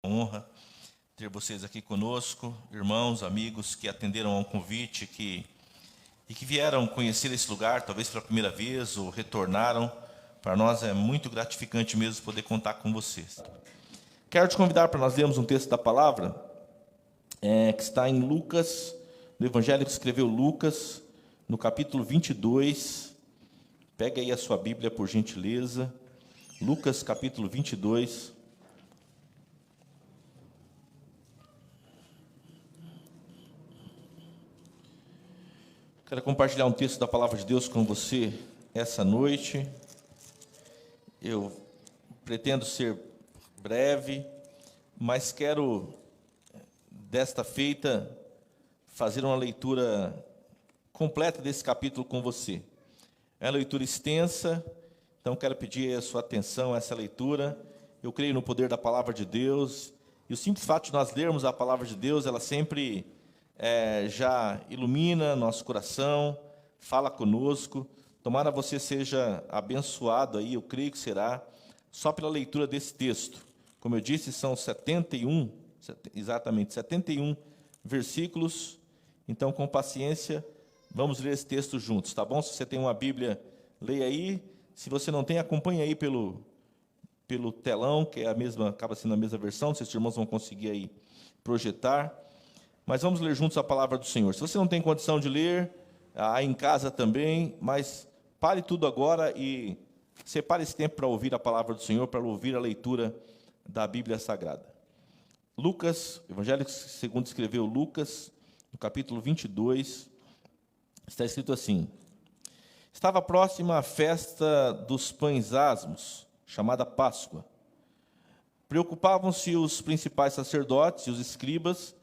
Honra ter vocês aqui conosco, irmãos, amigos que atenderam ao convite e que vieram conhecer esse lugar, talvez pela primeira vez ou retornaram. Para nós é muito gratificante mesmo poder contar com vocês. Quero te convidar para nós lermos um texto da palavra que está em Lucas, no Evangelho que escreveu Lucas, no capítulo 22. Pega aí a sua Bíblia, por gentileza. Lucas, capítulo 22. Quero compartilhar um texto da Palavra de Deus com você essa noite. Eu pretendo ser breve, mas quero, desta feita, fazer uma leitura completa desse capítulo com você. É uma leitura extensa, então quero pedir a sua atenção a essa leitura. Eu creio no poder da Palavra de Deus, e o simples fato de nós lermos a Palavra de Deus, ela sempre já ilumina nosso coração, fala conosco. Tomara você seja abençoado aí, eu creio que será, só pela leitura desse texto. Como eu disse, são 71 versículos. Então, com paciência, vamos ler esse texto juntos, tá bom? Se você tem uma Bíblia, leia aí. Se você não tem, acompanhe aí pelo telão, que é a mesma, acaba sendo a mesma versão. Se esses irmãos vão conseguir aí projetar. Mas vamos ler juntos a palavra do Senhor. Se você não tem condição de ler, aí em casa também, mas pare tudo agora e separe esse tempo para ouvir a palavra do Senhor, para ouvir a leitura da Bíblia Sagrada. Lucas, Evangelho segundo escreveu Lucas, no capítulo 22, está escrito assim: Estava próxima a festa dos pães asmos, chamada Páscoa. Preocupavam-se os principais sacerdotes e os escribas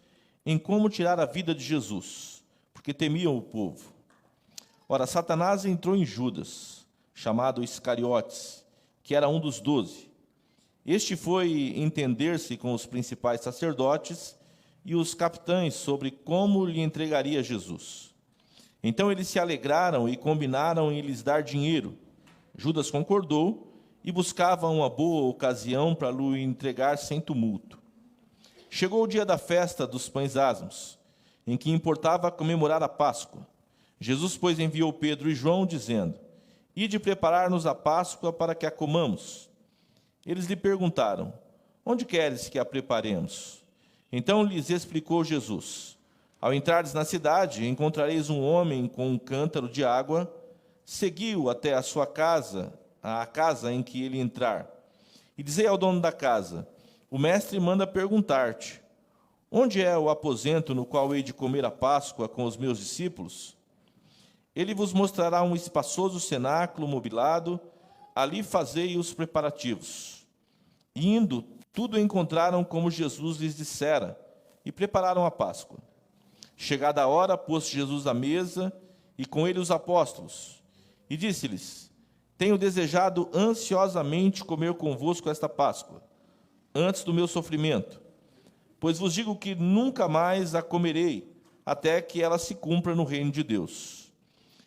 em como tirar a vida de Jesus, porque temiam o povo. Ora, Satanás entrou em Judas, chamado Iscariotes, que era um dos 12. Este foi entender-se com os principais sacerdotes e os capitães sobre como lhe entregaria Jesus. Então eles se alegraram e combinaram em lhes dar dinheiro. Judas concordou e buscava uma boa ocasião para lhe entregar sem tumulto. Chegou o dia da festa dos pães asmos, em que importava comemorar a Páscoa. Jesus, pois, enviou Pedro e João, dizendo: Ide preparar-nos a Páscoa para que a comamos. Eles lhe perguntaram: Onde queres que a preparemos? Então lhes explicou Jesus: Ao entrares na cidade, encontrareis um homem com um cântaro de água. Segui-o até a sua casa, a casa em que ele entrar. E dizei ao dono da casa: O mestre manda perguntar-te: Onde é o aposento no qual hei de comer a Páscoa com os meus discípulos? Ele vos mostrará um espaçoso cenáculo mobilado, ali fazei os preparativos. E indo, tudo encontraram como Jesus lhes dissera, e prepararam a Páscoa. Chegada a hora, pôs Jesus à mesa, e com ele os apóstolos, e disse-lhes: Tenho desejado ansiosamente comer convosco esta Páscoa, antes do meu sofrimento, pois vos digo que nunca mais a comerei, até que ela se cumpra no reino de Deus.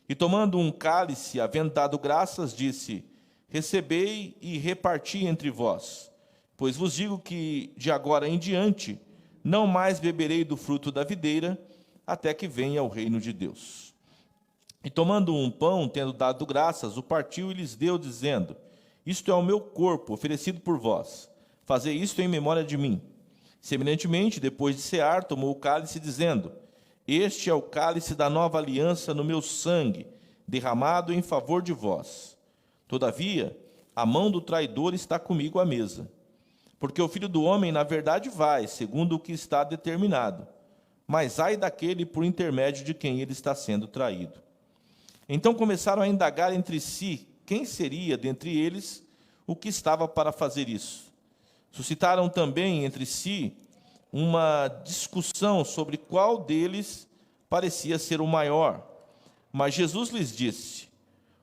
E tomando um cálice, havendo dado graças, disse: Recebei e reparti entre vós, pois vos digo que, de agora em diante, não mais beberei do fruto da videira, até que venha o reino de Deus. E tomando um pão, tendo dado graças, o partiu e lhes deu, dizendo: Isto é o meu corpo, oferecido por vós. Fazei isto em memória de mim. Semelhantemente, depois de cear, tomou o cálice, dizendo: Este é o cálice da nova aliança no meu sangue, derramado em favor de vós. Todavia, a mão do traidor está comigo à mesa. Porque o Filho do Homem, na verdade, vai, segundo o que está determinado. Mas ai daquele por intermédio de quem ele está sendo traído. Então começaram a indagar entre si quem seria, dentre eles, o que estava para fazer isso. Suscitaram também entre si uma discussão sobre qual deles parecia ser o maior. Mas Jesus lhes disse: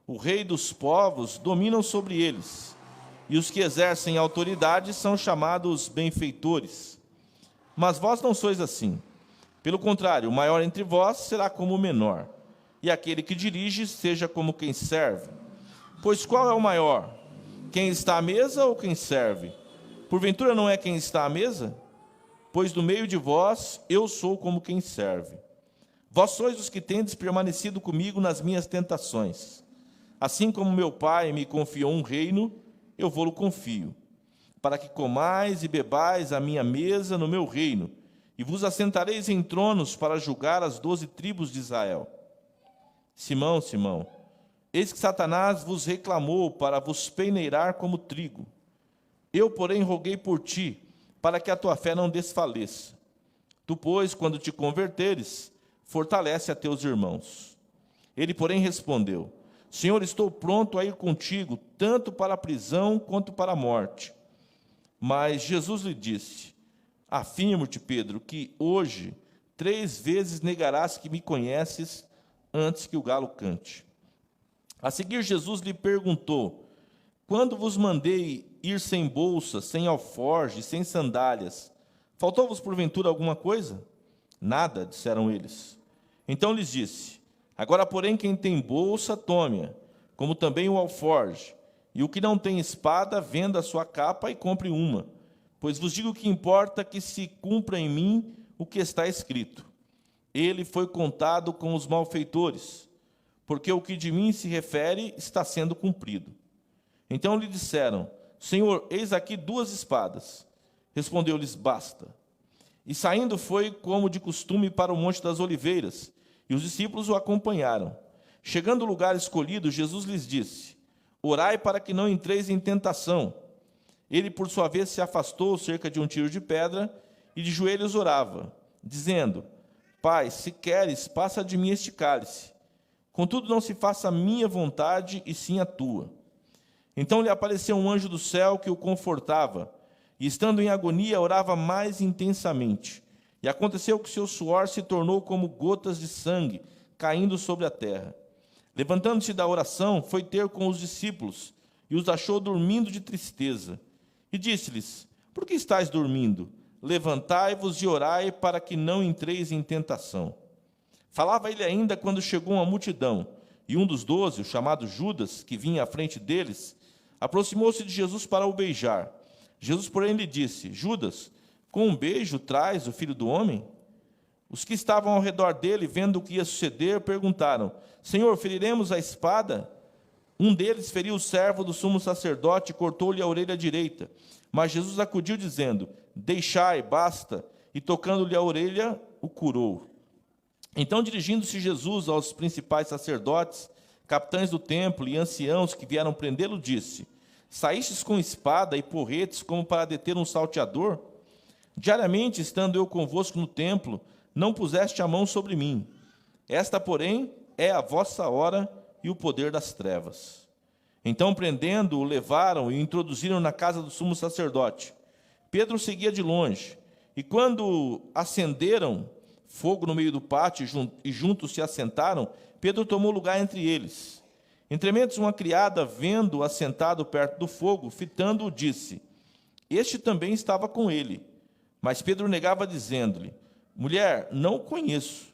O rei dos povos domina sobre eles, e os que exercem autoridade são chamados benfeitores. Mas vós não sois assim. Pelo contrário, o maior entre vós será como o menor, e aquele que dirige seja como quem serve. Pois qual é o maior? Quem está à mesa ou quem serve? Porventura não é quem está à mesa? Pois no meio de vós eu sou como quem serve. Vós sois os que tendes permanecido comigo nas minhas tentações. Assim como meu Pai me confiou um reino, eu vou-lo confio, para que comais e bebais à minha mesa no meu reino, e vos assentareis em tronos para julgar as 12 tribos de Israel. Simão, Simão, eis que Satanás vos reclamou para vos peneirar como trigo. Eu, porém, roguei por ti, para que a tua fé não desfaleça. Tu, pois, quando te converteres, fortalece a teus irmãos. Ele, porém, respondeu: Senhor, estou pronto a ir contigo, tanto para a prisão quanto para a morte. Mas Jesus lhe disse: Afirmo-te, Pedro, que hoje 3 vezes negarás que me conheces antes que o galo cante. A seguir, Jesus lhe perguntou: Quando vos mandei ir sem bolsa, sem alforje, sem sandálias, faltou-vos porventura alguma coisa? Nada, disseram eles. Então lhes disse: Agora, porém, quem tem bolsa, tome-a, como também o alforje, e o que não tem espada, venda a sua capa e compre uma, pois vos digo que importa que se cumpra em mim o que está escrito. Ele foi contado com os malfeitores, porque o que de mim se refere está sendo cumprido. Então lhe disseram: Senhor, eis aqui 2 espadas. Respondeu-lhes: Basta. E saindo foi, como de costume, para o Monte das Oliveiras, e os discípulos o acompanharam. Chegando ao lugar escolhido, Jesus lhes disse: Orai para que não entreis em tentação. Ele, por sua vez, se afastou cerca de um tiro de pedra e de joelhos orava, dizendo: Pai, se queres, passa de mim este cálice. Contudo, não se faça a minha vontade, e sim a tua. Então lhe apareceu um anjo do céu que o confortava, e, estando em agonia, orava mais intensamente. E aconteceu que seu suor se tornou como gotas de sangue caindo sobre a terra. Levantando-se da oração, foi ter com os discípulos, e os achou dormindo de tristeza. E disse-lhes: Por que estáis dormindo? Levantai-vos e orai, para que não entreis em tentação. Falava ele ainda quando chegou uma multidão, e um dos 12, o chamado Judas, que vinha à frente deles, aproximou-se de Jesus para o beijar. Jesus, porém, lhe disse: Judas, com um beijo traz o Filho do Homem? Os que estavam ao redor dele, vendo o que ia suceder, perguntaram: Senhor, feriremos a espada? Um deles feriu o servo do sumo sacerdote e cortou-lhe a orelha direita. Mas Jesus acudiu, dizendo: Deixai, basta. E tocando-lhe a orelha, o curou. Então, dirigindo-se Jesus aos principais sacerdotes, capitães do templo e anciãos que vieram prendê-lo, disse: Saístes com espada e porretes como para deter um salteador? Diariamente, estando eu convosco no templo, não puseste a mão sobre mim. Esta, porém, é a vossa hora e o poder das trevas. Então, prendendo-o, levaram e o introduziram na casa do sumo sacerdote. Pedro seguia de longe, e quando acenderam fogo no meio do pátio e juntos se assentaram, Pedro tomou lugar entre eles. Entrementes, uma criada, vendo-o assentado perto do fogo, fitando-o, disse: Este também estava com ele. Mas Pedro negava, dizendo-lhe: Mulher, não o conheço.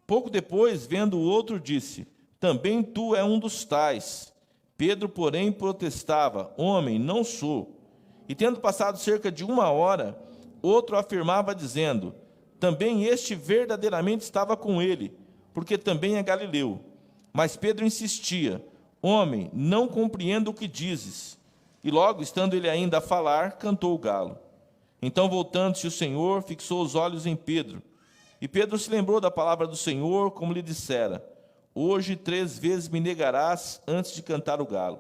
Pouco depois, vendo o outro, disse: Também tu é um dos tais. Pedro, porém, protestava: Homem, não sou. E tendo passado cerca de 1 hora, outro afirmava, dizendo: Também este verdadeiramente estava com ele, porque também é galileu. Mas Pedro insistia: Homem, não compreendo o que dizes. E logo, estando ele ainda a falar, cantou o galo. Então, voltando-se o Senhor, fixou os olhos em Pedro. E Pedro se lembrou da palavra do Senhor, como lhe dissera: Hoje 3 vezes me negarás antes de cantar o galo.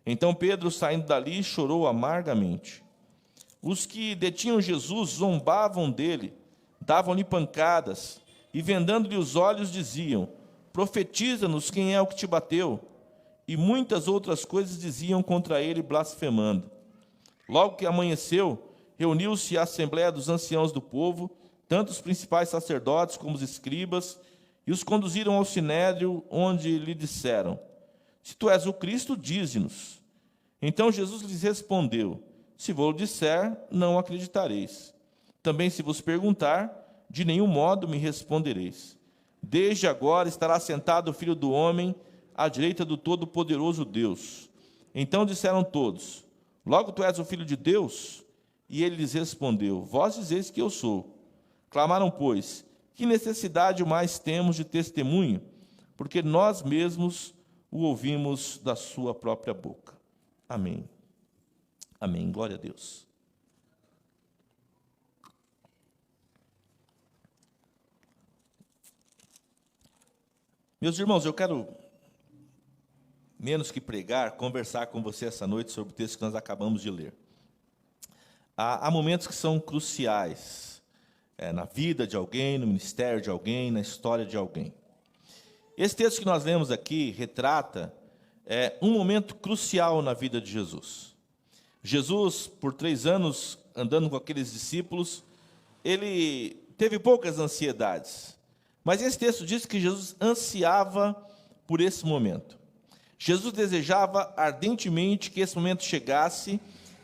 Então Pedro, saindo dali, chorou amargamente. Os que detinham Jesus zombavam dele, davam-lhe pancadas, e vendando-lhe os olhos diziam: Profetiza-nos quem é o que te bateu. E muitas outras coisas diziam contra ele, blasfemando. Logo que amanheceu, reuniu-se a assembleia dos anciãos do povo, tanto os principais sacerdotes como os escribas, e os conduziram ao sinédrio, onde lhe disseram: Se tu és o Cristo, dize-nos. Então Jesus lhes respondeu: Se vou disser, não acreditareis. Também se vos perguntar, de nenhum modo me respondereis. Desde agora estará sentado o Filho do Homem, à direita do Todo-Poderoso Deus. Então disseram todos: Logo tu és o Filho de Deus? E ele lhes respondeu: Vós dizeis que eu sou. Clamaram, pois: Que necessidade mais temos de testemunho? Porque nós mesmos o ouvimos da sua própria boca. Amém. Amém. Glória a Deus. Meus irmãos, eu quero, menos que pregar, conversar com você essa noite sobre o texto que nós acabamos de ler. Há momentos que são cruciais na vida de alguém, no ministério de alguém, na história de alguém. Esse texto que nós lemos aqui retrata um momento crucial na vida de Jesus. Jesus, por 3 anos, andando com aqueles discípulos, ele teve poucas ansiedades. Mas esse texto diz que Jesus ansiava por esse momento. Jesus desejava ardentemente que esse momento chegasse,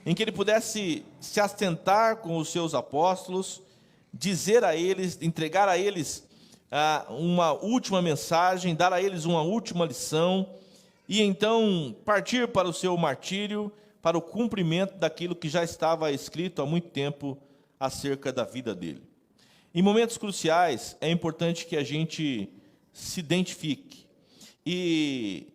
em que ele pudesse se assentar com os seus apóstolos, dizer a eles, entregar a eles uma última mensagem, dar a eles uma última lição, e então partir para o seu martírio, para o cumprimento daquilo que já estava escrito há muito tempo acerca da vida dele. Em momentos cruciais, é importante que a gente se identifique. E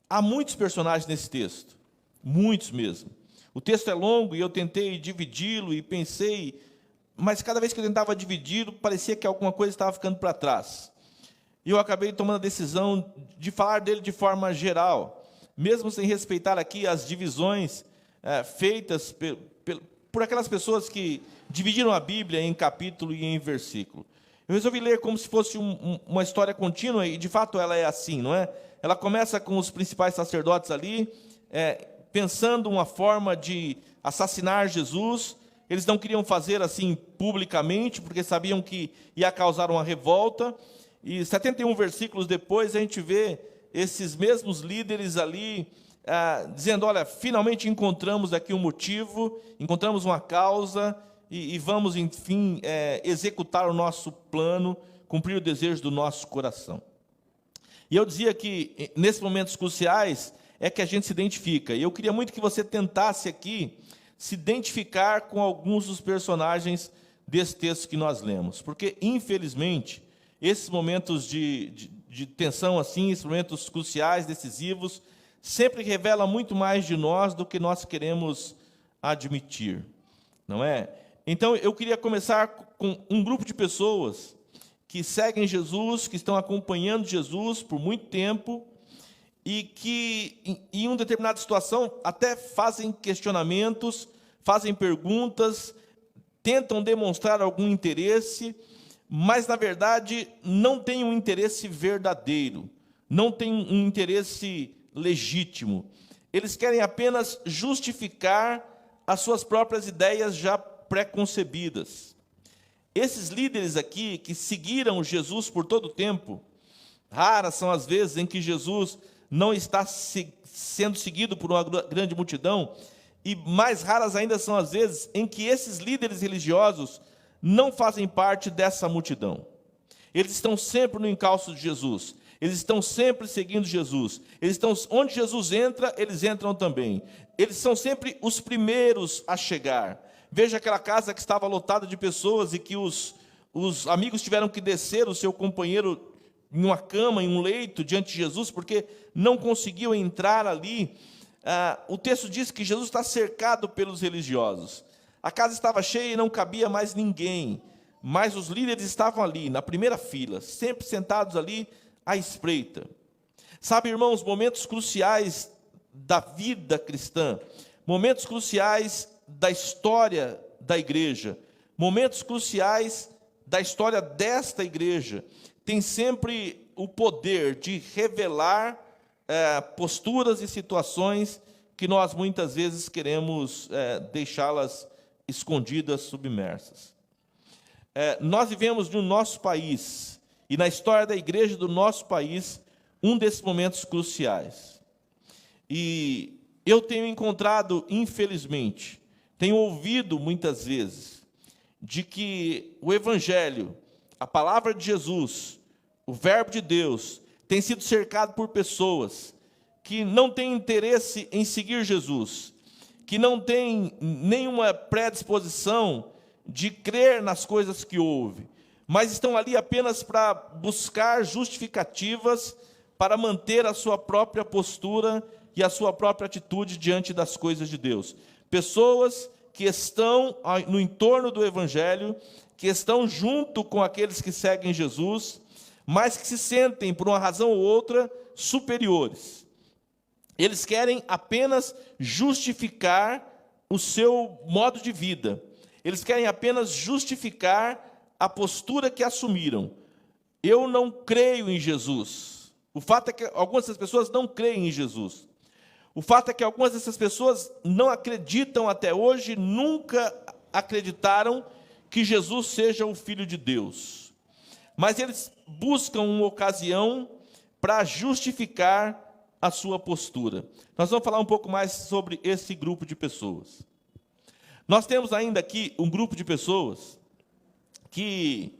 há muitos personagens nesse texto, muitos mesmo. O texto é longo e eu tentei dividi-lo e pensei, mas cada vez que eu tentava dividi-lo, parecia que alguma coisa estava ficando para trás. E eu acabei tomando a decisão de falar dele de forma geral, mesmo sem respeitar aqui as divisões feitas por aquelas pessoas que dividiram a Bíblia em capítulo e em versículo. Eu resolvi ler como se fosse uma história contínua, e de fato ela é assim, não é? Ela começa com os principais sacerdotes ali, pensando uma forma de assassinar Jesus. Eles não queriam fazer assim publicamente, porque sabiam que ia causar uma revolta. E 71 versículos depois, a gente vê esses mesmos líderes ali dizendo: olha, finalmente encontramos aqui um motivo, encontramos uma causa, e vamos, enfim, executar o nosso plano, cumprir o desejo do nosso coração. E eu dizia que, nesses momentos cruciais, é que a gente se identifica. E eu queria muito que você tentasse aqui se identificar com alguns dos personagens desse texto que nós lemos. Porque, infelizmente, esses momentos de tensão, assim, esses momentos cruciais, decisivos, sempre revelam muito mais de nós do que nós queremos admitir, não é? Então, eu queria começar com um grupo de pessoas que seguem Jesus, que estão acompanhando Jesus por muito tempo, e que, em uma determinada situação, até fazem questionamentos, fazem perguntas, tentam demonstrar algum interesse, mas, na verdade, não têm um interesse verdadeiro, não têm um interesse legítimo. Eles querem apenas justificar as suas próprias ideias já pré-concebidas. Esses líderes aqui, que seguiram Jesus por todo o tempo, raras são as vezes em que Jesus não está sendo seguido por uma grande multidão, e mais raras ainda são as vezes em que esses líderes religiosos não fazem parte dessa multidão. Eles estão sempre no encalço de Jesus, eles estão sempre seguindo Jesus, eles estão onde Jesus entra, eles entram também. Eles são sempre os primeiros a chegar. Veja aquela casa que estava lotada de pessoas e que os amigos tiveram que descer o seu companheiro em uma cama, em um leito, diante de Jesus, porque não conseguiam entrar ali. O texto diz que Jesus está cercado pelos religiosos. A casa estava cheia e não cabia mais ninguém, mas os líderes estavam ali, na primeira fila, sempre sentados ali à espreita. Sabe, irmãos, momentos cruciais da vida cristã, momentos cruciais da história da igreja, momentos cruciais da história desta igreja, tem sempre o poder de revelar posturas e situações que nós muitas vezes queremos deixá-las escondidas, submersas. Nós vivemos no nosso país, e na história da igreja do nosso país, um desses momentos cruciais. E eu tenho encontrado, infelizmente, tenho ouvido muitas vezes, de que o Evangelho, a palavra de Jesus, o Verbo de Deus, tem sido cercado por pessoas que não têm interesse em seguir Jesus, que não têm nenhuma predisposição de crer nas coisas que ouvem, mas estão ali apenas para buscar justificativas para manter a sua própria postura e a sua própria atitude diante das coisas de Deus. Pessoas que estão no entorno do Evangelho, que estão junto com aqueles que seguem Jesus, mas que se sentem, por uma razão ou outra, superiores. Eles querem apenas justificar o seu modo de vida. Eles querem apenas justificar a postura que assumiram. Eu não creio em Jesus. O fato é que algumas dessas pessoas não creem em Jesus. O fato é que algumas dessas pessoas não acreditam até hoje, nunca acreditaram que Jesus seja o Filho de Deus. Mas eles buscam uma ocasião para justificar a sua postura. Nós vamos falar um pouco mais sobre esse grupo de pessoas. Nós temos ainda aqui um grupo de pessoas que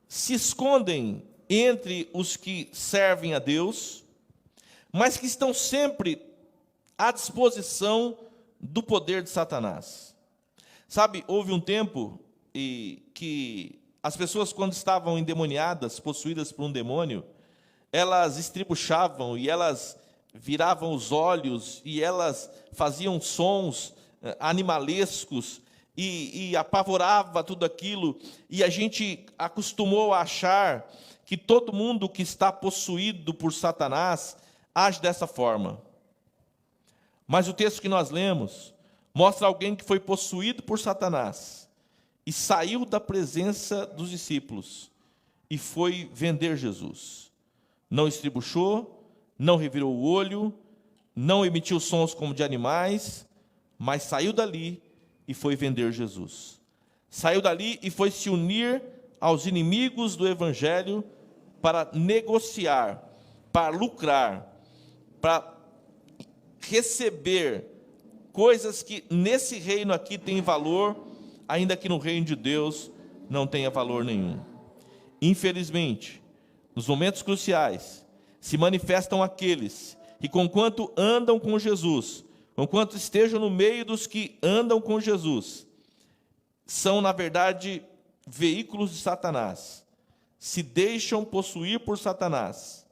se escondem entre os que servem a Deus, mas que estão sempre à disposição do poder de Satanás. Sabe, houve um tempo que as pessoas, quando estavam endemoniadas, possuídas por um demônio, elas estribuchavam e elas viravam os olhos e elas faziam sons animalescos e apavorava tudo aquilo. E a gente acostumou a achar que todo mundo que está possuído por Satanás age dessa forma. Mas o texto que nós lemos mostra alguém que foi possuído por Satanás e saiu da presença dos discípulos e foi vender Jesus. Não estribuchou, não revirou o olho, não emitiu sons como de animais, mas saiu dali e foi vender Jesus. Saiu dali e foi se unir aos inimigos do Evangelho para negociar, para lucrar, para receber coisas que nesse reino aqui têm valor, ainda que no reino de Deus não tenha valor nenhum. Infelizmente, nos momentos cruciais, se manifestam aqueles que, conquanto andam com Jesus, conquanto estejam no meio dos que andam com Jesus, são, na verdade, veículos de Satanás, se deixam possuir por Satanás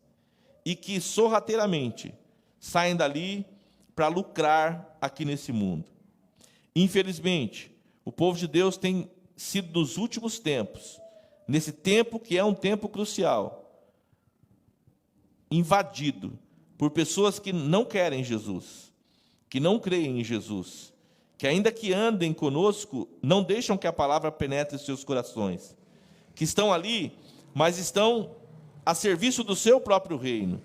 e que sorrateiramente saem dali para lucrar aqui nesse mundo. Infelizmente, o povo de Deus tem sido, nos últimos tempos, nesse tempo que é um tempo crucial, invadido por pessoas que não querem Jesus, que não creem em Jesus, que ainda que andem conosco, não deixam que a palavra penetre em seus corações, que estão ali, mas estão a serviço do seu próprio reino,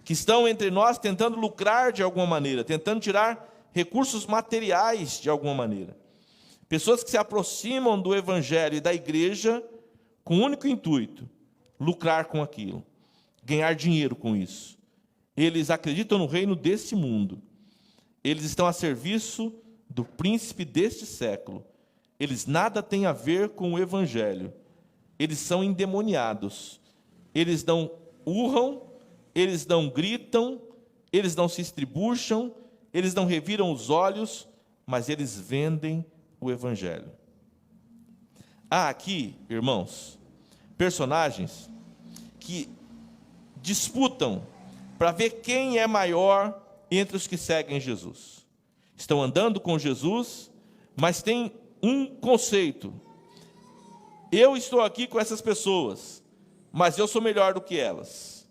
que estão entre nós tentando lucrar de alguma maneira, tentando tirar recursos materiais de alguma maneira. Pessoas que se aproximam do Evangelho e da igreja com o único intuito, lucrar com aquilo, ganhar dinheiro com isso. Eles acreditam no reino deste mundo. Eles estão a serviço do príncipe deste século. Eles nada têm a ver com o Evangelho. Eles são endemoniados. Eles não urram, eles não gritam, eles não se estribucham, eles não reviram os olhos, mas eles vendem o Evangelho. Há aqui, irmãos, personagens que disputam para ver quem é maior entre os que seguem Jesus. Estão andando com Jesus, mas tem um conceito. Eu estou aqui com essas pessoas, mas eu sou melhor do que elas.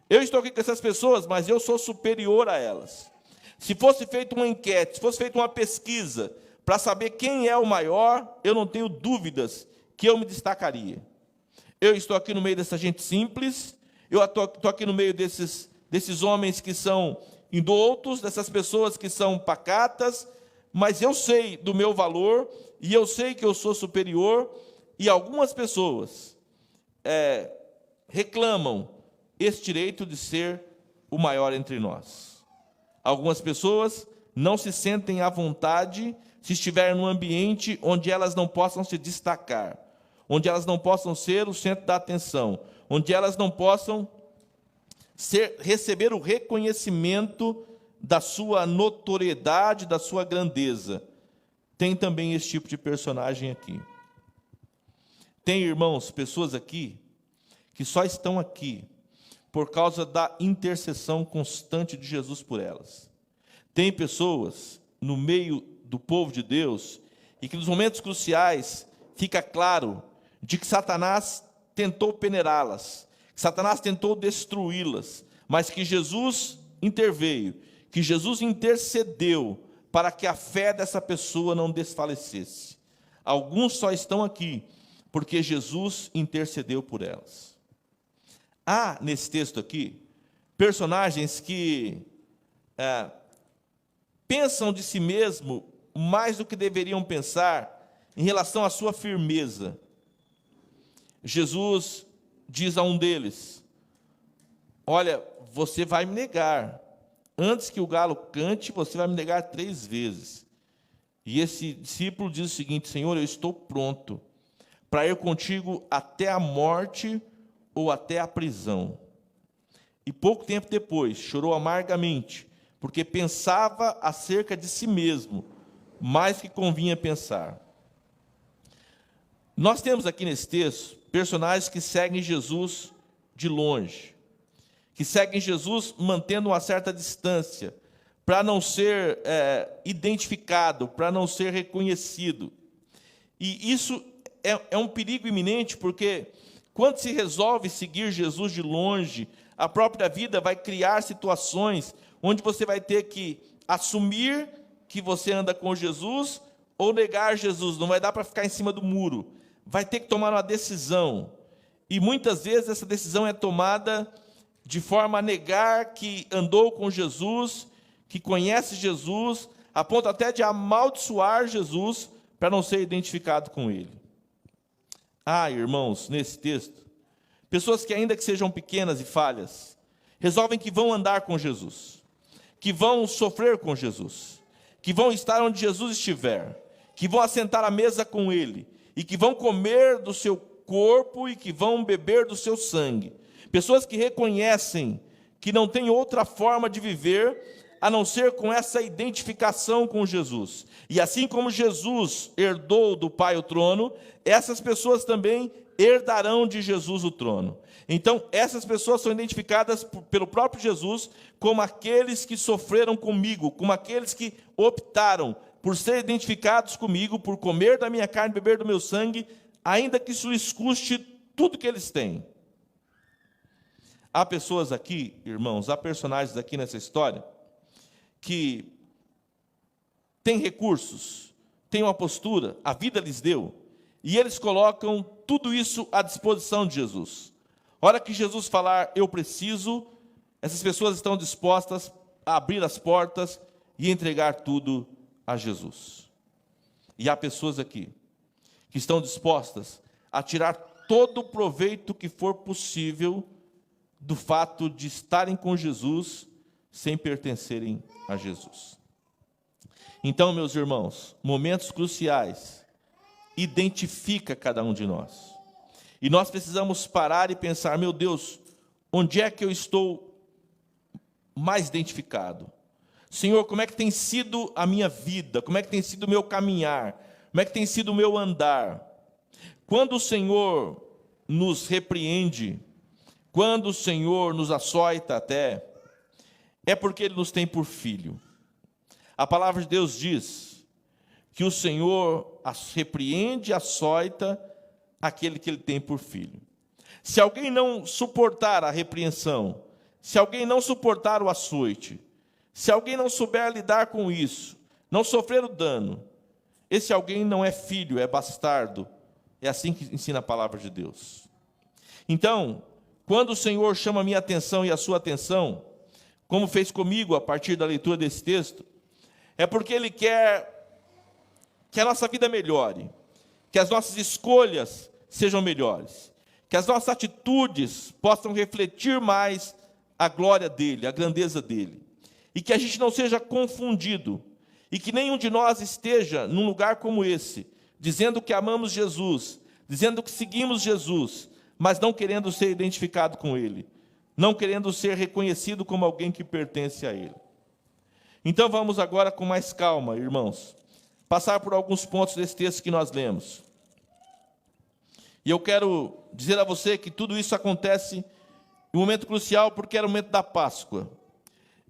Eu estou aqui com essas pessoas, mas eu sou superior a elas. Se fosse feita uma enquete, se fosse feita uma pesquisa para saber quem é o maior, eu não tenho dúvidas que eu me destacaria. Eu estou aqui no meio dessa gente simples, eu estou aqui no meio desses homens que são indoutos, dessas pessoas que são pacatas, mas eu sei do meu valor, e eu sei que eu sou superior, e algumas pessoas reclamam esse direito de ser o maior entre nós. Algumas pessoas não se sentem à vontade se estiverem num ambiente onde elas não possam se destacar, onde elas não possam ser o centro da atenção, onde elas não possam receber o reconhecimento da sua notoriedade, da sua grandeza. Tem também esse tipo de personagem aqui. Tem, irmãos, pessoas aqui que só estão aqui por causa da intercessão constante de Jesus por elas. Tem pessoas no meio do povo de Deus e que nos momentos cruciais fica claro de que Satanás tentou peneirá-las, que Satanás tentou destruí-las, mas que Jesus interveio, que Jesus intercedeu para que a fé dessa pessoa não desfalecesse. Alguns só estão aqui porque Jesus intercedeu por elas. Há, nesse texto aqui, personagens que pensam de si mesmo mais do que deveriam pensar em relação à sua firmeza. Jesus diz a um deles: olha, você vai me negar. Antes que o galo cante, você vai me negar 3 vezes. E esse discípulo diz o seguinte: Senhor, eu estou pronto para ir contigo até a morte ou até a prisão. E pouco tempo depois, chorou amargamente, porque pensava acerca de si mesmo, mais que convinha pensar. Nós temos aqui nesse texto personagens que seguem Jesus de longe, que seguem Jesus mantendo uma certa distância, para não ser identificado, para não ser reconhecido. E isso é um perigo iminente, porque quando se resolve seguir Jesus de longe, a própria vida vai criar situações onde você vai ter que assumir que você anda com Jesus ou negar Jesus. Não vai dar para ficar em cima do muro. Vai ter que tomar uma decisão. E muitas vezes essa decisão é tomada de forma a negar que andou com Jesus, que conhece Jesus, a ponto até de amaldiçoar Jesus para não ser identificado com ele. Irmãos, nesse texto, pessoas que ainda que sejam pequenas e falhas, resolvem que vão andar com Jesus, que vão sofrer com Jesus, que vão estar onde Jesus estiver, que vão assentar à mesa com ele, e que vão comer do seu corpo e que vão beber do seu sangue. Pessoas que reconhecem que não tem outra forma de viver a não ser com essa identificação com Jesus. E assim como Jesus herdou do Pai o trono, essas pessoas também herdarão de Jesus o trono. Então, essas pessoas são identificadas pelo próprio Jesus como aqueles que sofreram comigo, como aqueles que optaram por ser identificados comigo, por comer da minha carne, beber do meu sangue, ainda que isso lhes custe tudo que eles têm. Há pessoas aqui, irmãos, há personagens aqui nessa história que têm recursos, têm uma postura, a vida lhes deu, e eles colocam tudo isso à disposição de Jesus. A hora que Jesus falar, eu preciso, essas pessoas estão dispostas a abrir as portas e entregar tudo a Jesus. E há pessoas aqui que estão dispostas a tirar todo o proveito que for possível do fato de estarem com Jesus sem pertencerem a Jesus. Então, meus irmãos, momentos cruciais identifica cada um de nós. E nós precisamos parar e pensar, meu Deus, onde é que eu estou mais identificado? Senhor, como é que tem sido a minha vida? Como é que tem sido o meu caminhar? Como é que tem sido o meu andar? Quando o Senhor nos repreende, quando o Senhor nos açoita até, é porque Ele nos tem por filho. A palavra de Deus diz que o Senhor repreende e açoita aquele que Ele tem por filho. Se alguém não suportar a repreensão, se alguém não suportar o açoite, se alguém não souber lidar com isso, não sofrer o dano, esse alguém não é filho, é bastardo. É assim que ensina a palavra de Deus. Então, quando o Senhor chama a minha atenção e a sua atenção, como fez comigo a partir da leitura desse texto, é porque Ele quer que a nossa vida melhore, que as nossas escolhas sejam melhores, que as nossas atitudes possam refletir mais a glória dEle, a grandeza dEle, e que a gente não seja confundido, e que nenhum de nós esteja num lugar como esse, dizendo que amamos Jesus, dizendo que seguimos Jesus, mas não querendo ser identificado com Ele, não querendo ser reconhecido como alguém que pertence a Ele. Então vamos agora com mais calma, irmãos, passar por alguns pontos desse texto que nós lemos. E eu quero dizer a você que tudo isso acontece em um momento crucial, porque era o momento da Páscoa.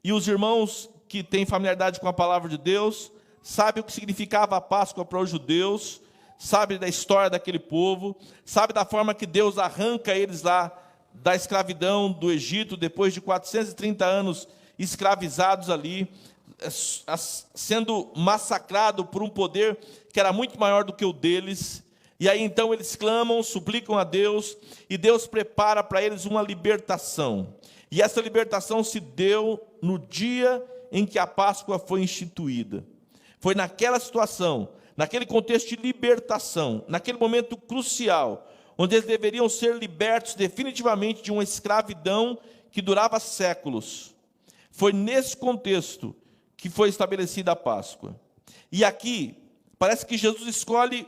E os irmãos que têm familiaridade com a palavra de Deus sabem o que significava a Páscoa para os judeus, sabem da história daquele povo, sabem da forma que Deus arranca eles lá da escravidão do Egito, depois de 430 anos escravizados ali, sendo massacrado por um poder que era muito maior do que o deles. E aí então eles clamam, suplicam a Deus, e Deus prepara para eles uma libertação. E essa libertação se deu no dia em que a Páscoa foi instituída. Foi naquela situação, naquele contexto de libertação, naquele momento crucial, onde eles deveriam ser libertos definitivamente de uma escravidão que durava séculos. Foi nesse contexto que foi estabelecida a Páscoa. E aqui, parece que Jesus escolhe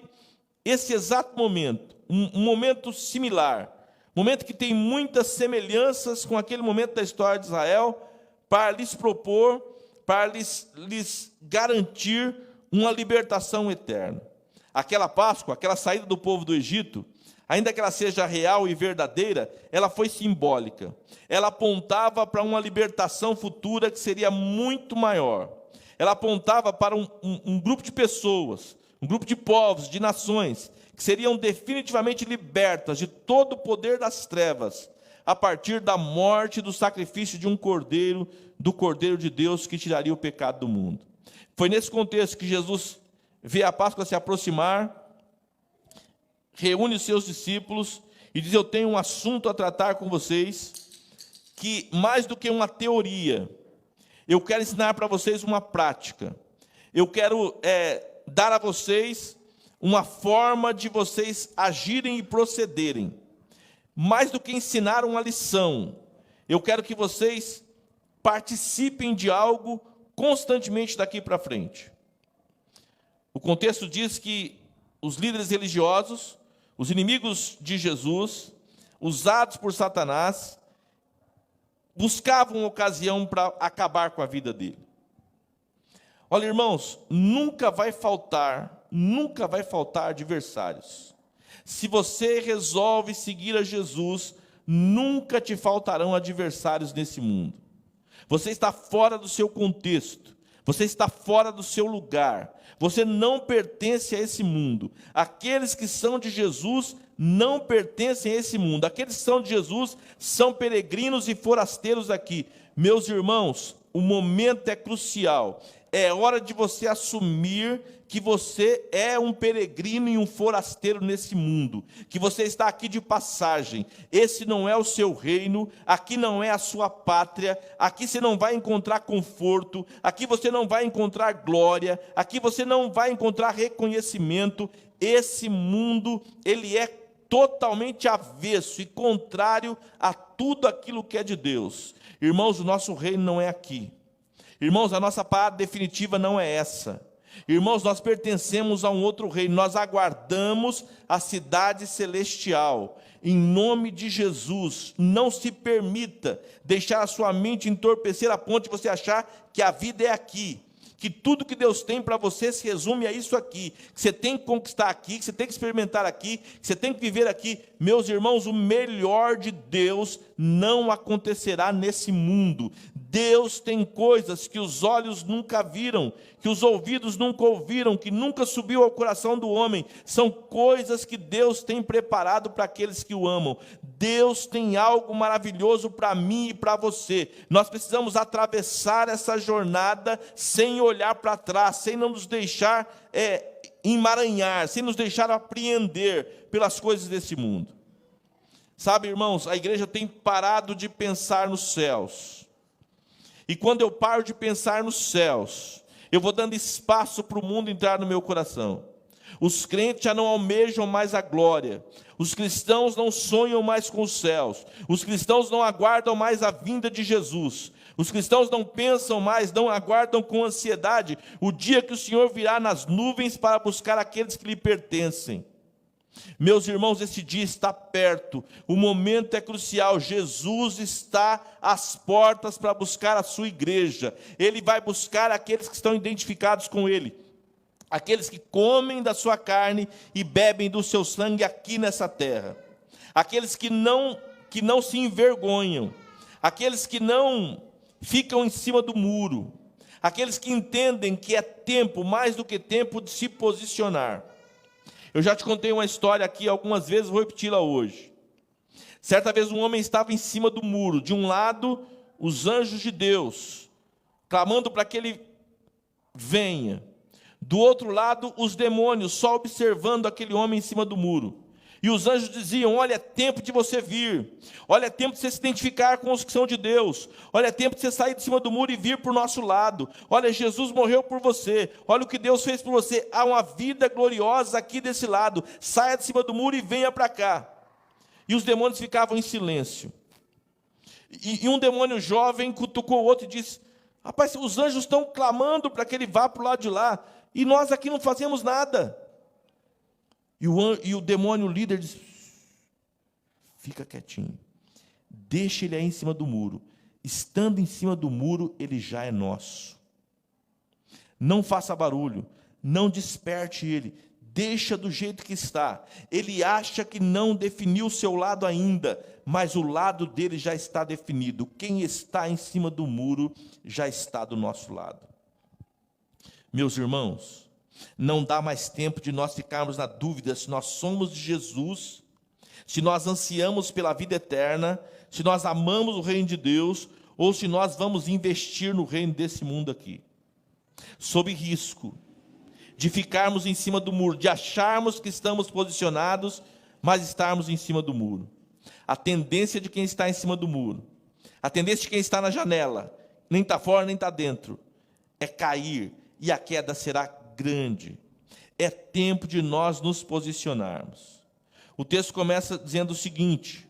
esse exato momento, um momento similar, um momento que tem muitas semelhanças com aquele momento da história de Israel, para lhes propor, para lhes garantir uma libertação eterna. Aquela Páscoa, aquela saída do povo do Egito, ainda que ela seja real e verdadeira, ela foi simbólica. Ela apontava para uma libertação futura que seria muito maior. Ela apontava para um grupo de pessoas, um grupo de povos, de nações, que seriam definitivamente libertas de todo o poder das trevas, a partir da morte e do sacrifício de um cordeiro, do Cordeiro de Deus, que tiraria o pecado do mundo. Foi nesse contexto que Jesus vê a Páscoa se aproximar, reúne os seus discípulos e diz: eu tenho um assunto a tratar com vocês, que mais do que uma teoria, eu quero ensinar para vocês uma prática. Eu quero dar a vocês uma forma de vocês agirem e procederem. Mais do que ensinar uma lição, eu quero que vocês participem de algo constantemente daqui para frente. O contexto diz que os líderes religiosos, os inimigos de Jesus, usados por Satanás, buscavam uma ocasião para acabar com a vida dele. Olha, irmãos, nunca vai faltar adversários. Se você resolve seguir a Jesus, nunca te faltarão adversários nesse mundo. Você está fora do seu contexto, você está fora do seu lugar, você não pertence a esse mundo. Aqueles que são de Jesus não pertencem a esse mundo. Aqueles que são de Jesus são peregrinos e forasteiros aqui. Meus irmãos, o momento é crucial. É hora de você assumir que você é um peregrino e um forasteiro nesse mundo, que você está aqui de passagem. Esse não é o seu reino, aqui não é a sua pátria, aqui você não vai encontrar conforto, aqui você não vai encontrar glória, aqui você não vai encontrar reconhecimento. Esse mundo, ele é totalmente avesso e contrário a tudo aquilo que é de Deus. Irmãos, o nosso reino não é aqui. Irmãos, a nossa parada definitiva não é essa. Irmãos, nós pertencemos a um outro reino, nós aguardamos a cidade celestial. Em nome de Jesus, não se permita deixar a sua mente entorpecer a ponto de você achar que a vida é aqui, que tudo que Deus tem para você se resume a isso aqui, que você tem que conquistar aqui, que você tem que experimentar aqui, que você tem que viver aqui. Meus irmãos, o melhor de Deus não acontecerá nesse mundo. Deus tem coisas que os olhos nunca viram, que os ouvidos nunca ouviram, que nunca subiu ao coração do homem. São coisas que Deus tem preparado para aqueles que o amam. Deus tem algo maravilhoso para mim e para você. Nós precisamos atravessar essa jornada sem olhar para trás, sem não nos deixar emaranhar, sem nos deixar apreender pelas coisas desse mundo. Sabe, irmãos, a igreja tem parado de pensar nos céus. E quando eu paro de pensar nos céus, eu vou dando espaço para o mundo entrar no meu coração. Os crentes já não almejam mais a glória. Os cristãos não sonham mais com os céus. Os cristãos não aguardam mais a vinda de Jesus. Os cristãos não pensam mais, não aguardam com ansiedade o dia que o Senhor virá nas nuvens para buscar aqueles que lhe pertencem. Meus irmãos, esse dia está perto, o momento é crucial. Jesus está às portas para buscar a sua igreja. Ele vai buscar aqueles que estão identificados com Ele, aqueles que comem da sua carne e bebem do seu sangue aqui nessa terra, aqueles que não se envergonham, aqueles que não ficam em cima do muro, aqueles que entendem que é tempo, mais do que tempo, de se posicionar. Eu já te contei uma história aqui algumas vezes, vou repeti-la hoje. Certa vez um homem estava em cima do muro, de um lado os anjos de Deus, clamando para que ele venha. Do outro lado os demônios, só observando aquele homem em cima do muro. E os anjos diziam: olha, é tempo de você vir. Olha, é tempo de você se identificar com os que são de Deus. Olha, é tempo de você sair de cima do muro e vir para o nosso lado. Olha, Jesus morreu por você. Olha o que Deus fez por você. Há uma vida gloriosa aqui desse lado. Saia de cima do muro e venha para cá. E os demônios ficavam em silêncio. E um demônio jovem cutucou o outro e disse: rapaz, os anjos estão clamando para que ele vá para o lado de lá. E nós aqui não fazemos nada. E o demônio líder diz: fica quietinho, deixa ele aí em cima do muro. Estando em cima do muro, ele já é nosso. Não faça barulho, não desperte ele, deixa do jeito que está. Ele acha que não definiu o seu lado ainda, mas o lado dele já está definido. Quem está em cima do muro já está do nosso lado. Meus irmãos, não dá mais tempo de nós ficarmos na dúvida se nós somos de Jesus, se nós ansiamos pela vida eterna, se nós amamos o reino de Deus, ou se nós vamos investir no reino desse mundo aqui. Sob risco de ficarmos em cima do muro, de acharmos que estamos posicionados, mas estarmos em cima do muro. A tendência de quem está em cima do muro, a tendência de quem está na janela, nem está fora nem está dentro, é cair, e a queda será grande. É tempo de nós nos posicionarmos. O texto começa dizendo o seguinte: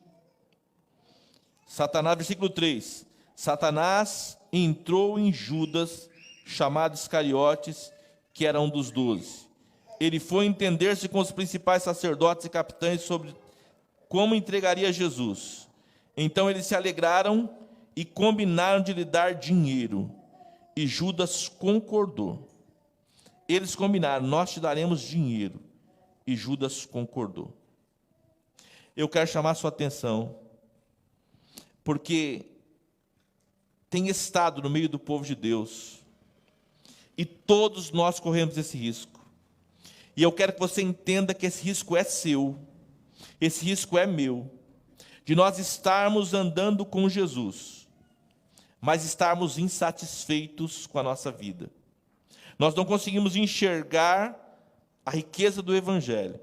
Satanás, versículo 3, Satanás entrou em Judas, chamado Iscariotes, que era um dos 12. Ele foi entender-se com os principais sacerdotes e capitães sobre como entregaria Jesus. Então eles se alegraram e combinaram de lhe dar dinheiro. E Judas concordou. Eles combinaram: nós te daremos dinheiro. E Judas concordou. Eu quero chamar a sua atenção, porque tem estado no meio do povo de Deus, e todos nós corremos esse risco. E eu quero que você entenda que esse risco é seu, esse risco é meu, de nós estarmos andando com Jesus, mas estarmos insatisfeitos com a nossa vida. Nós não conseguimos enxergar a riqueza do Evangelho,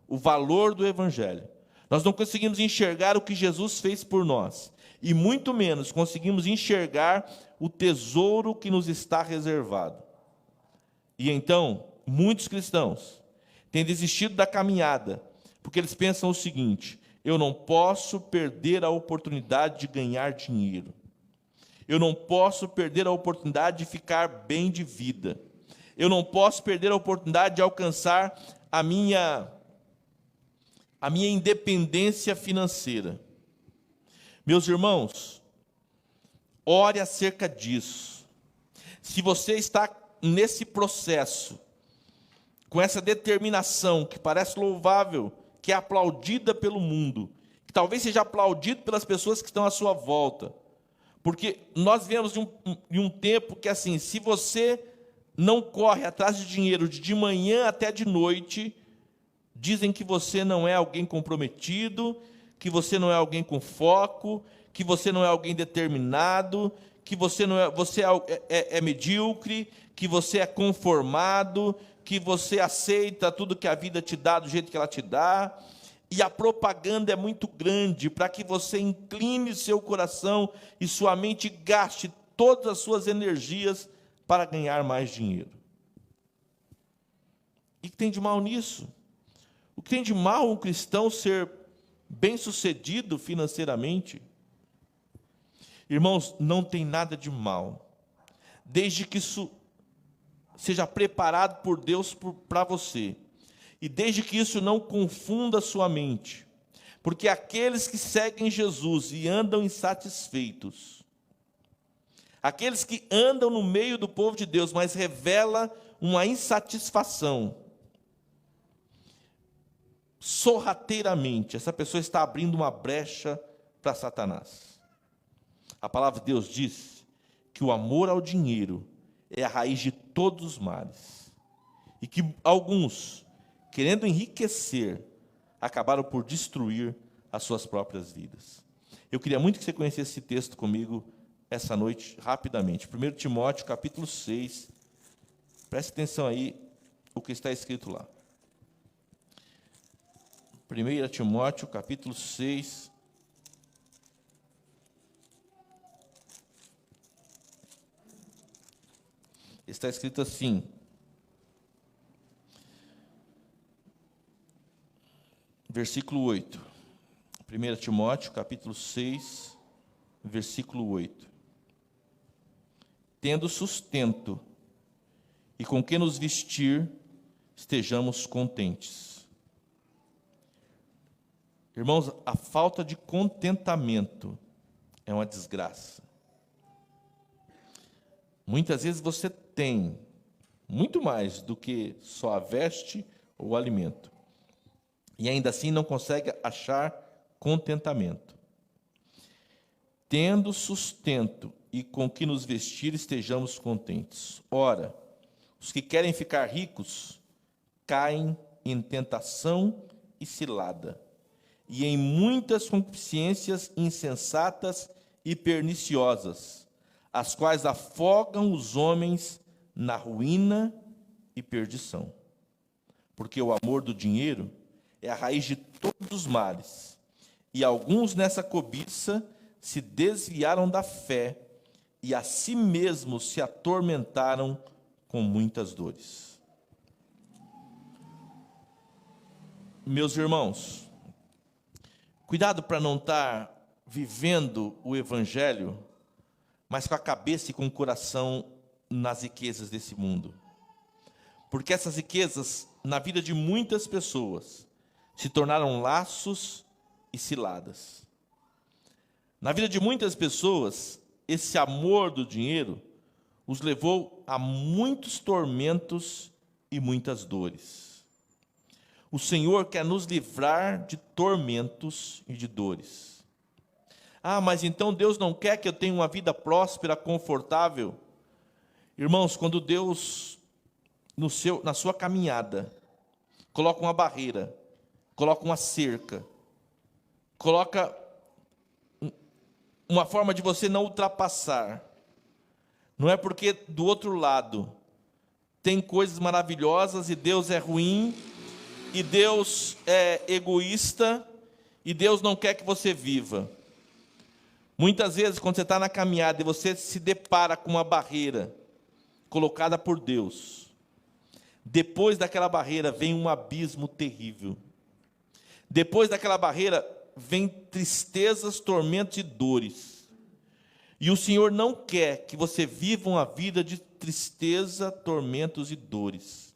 o valor do Evangelho. Nós não conseguimos enxergar o que Jesus fez por nós. E muito menos conseguimos enxergar o tesouro que nos está reservado. E então, muitos cristãos têm desistido da caminhada, porque eles pensam o seguinte: eu não posso perder a oportunidade de ganhar dinheiro. Eu não posso perder a oportunidade de ficar bem de vida. Eu não posso perder a oportunidade de alcançar a minha independência financeira. Meus irmãos, ore acerca disso. Se você está nesse processo, com essa determinação que parece louvável, que é aplaudida pelo mundo, que talvez seja aplaudido pelas pessoas que estão à sua volta, porque nós vemos de um tempo que, assim, se você não corre atrás de dinheiro de manhã até de noite, dizem que você não é alguém comprometido, que você não é alguém com foco, que você não é alguém determinado, que você é medíocre, que você é conformado, que você aceita tudo que a vida te dá do jeito que ela te dá. E a propaganda é muito grande para que você incline seu coração e sua mente gaste todas as suas energias para ganhar mais dinheiro. E o que tem de mal nisso? O que tem de mal um cristão ser bem-sucedido financeiramente? Irmãos, não tem nada de mal, desde que isso seja preparado por Deus para você, e desde que isso não confunda sua mente, porque aqueles que seguem Jesus e andam insatisfeitos, aqueles que andam no meio do povo de Deus, mas revela uma insatisfação, sorrateiramente, essa pessoa está abrindo uma brecha para Satanás. A palavra de Deus diz que o amor ao dinheiro é a raiz de todos os males, e que alguns, querendo enriquecer, acabaram por destruir as suas próprias vidas. Eu queria muito que você conhecesse esse texto comigo essa noite, rapidamente. 1 Timóteo, capítulo 6. Preste atenção aí o que está escrito lá. 1 Timóteo, capítulo 6. Está escrito assim: versículo 8. 1 Timóteo, capítulo 6, versículo 8. Tendo sustento e com que nos vestir, estejamos contentes. Irmãos, a falta de contentamento é uma desgraça. Muitas vezes você tem muito mais do que só a veste ou o alimento, e ainda assim não consegue achar contentamento. Tendo sustento e com que nos vestir, estejamos contentes. Ora, os que querem ficar ricos caem em tentação e cilada, e em muitas concupiscências insensatas e perniciosas, as quais afogam os homens na ruína e perdição. Porque o amor do dinheiro é a raiz de todos os males, e alguns nessa cobiça se desviaram da fé e a si mesmos se atormentaram com muitas dores. Meus irmãos, cuidado para não estar vivendo o Evangelho, mas com a cabeça e com o coração nas riquezas desse mundo. Porque essas riquezas, na vida de muitas pessoas, se tornaram laços e ciladas. Na vida de muitas pessoas, esse amor do dinheiro os levou a muitos tormentos e muitas dores. O Senhor quer nos livrar de tormentos e de dores. Ah, mas então Deus não quer que eu tenha uma vida próspera, confortável? Irmãos, quando Deus, na sua caminhada, coloca uma barreira, coloca uma cerca, coloca uma forma de você não ultrapassar, não é porque do outro lado tem coisas maravilhosas e Deus é ruim, e Deus é egoísta, e Deus não quer que você viva. Muitas vezes, quando você está na caminhada e você se depara com uma barreira colocada por Deus, depois daquela barreira vem um abismo terrível. Depois daquela barreira vem tristezas, tormentos e dores. E o Senhor não quer que você viva uma vida de tristeza, tormentos e dores.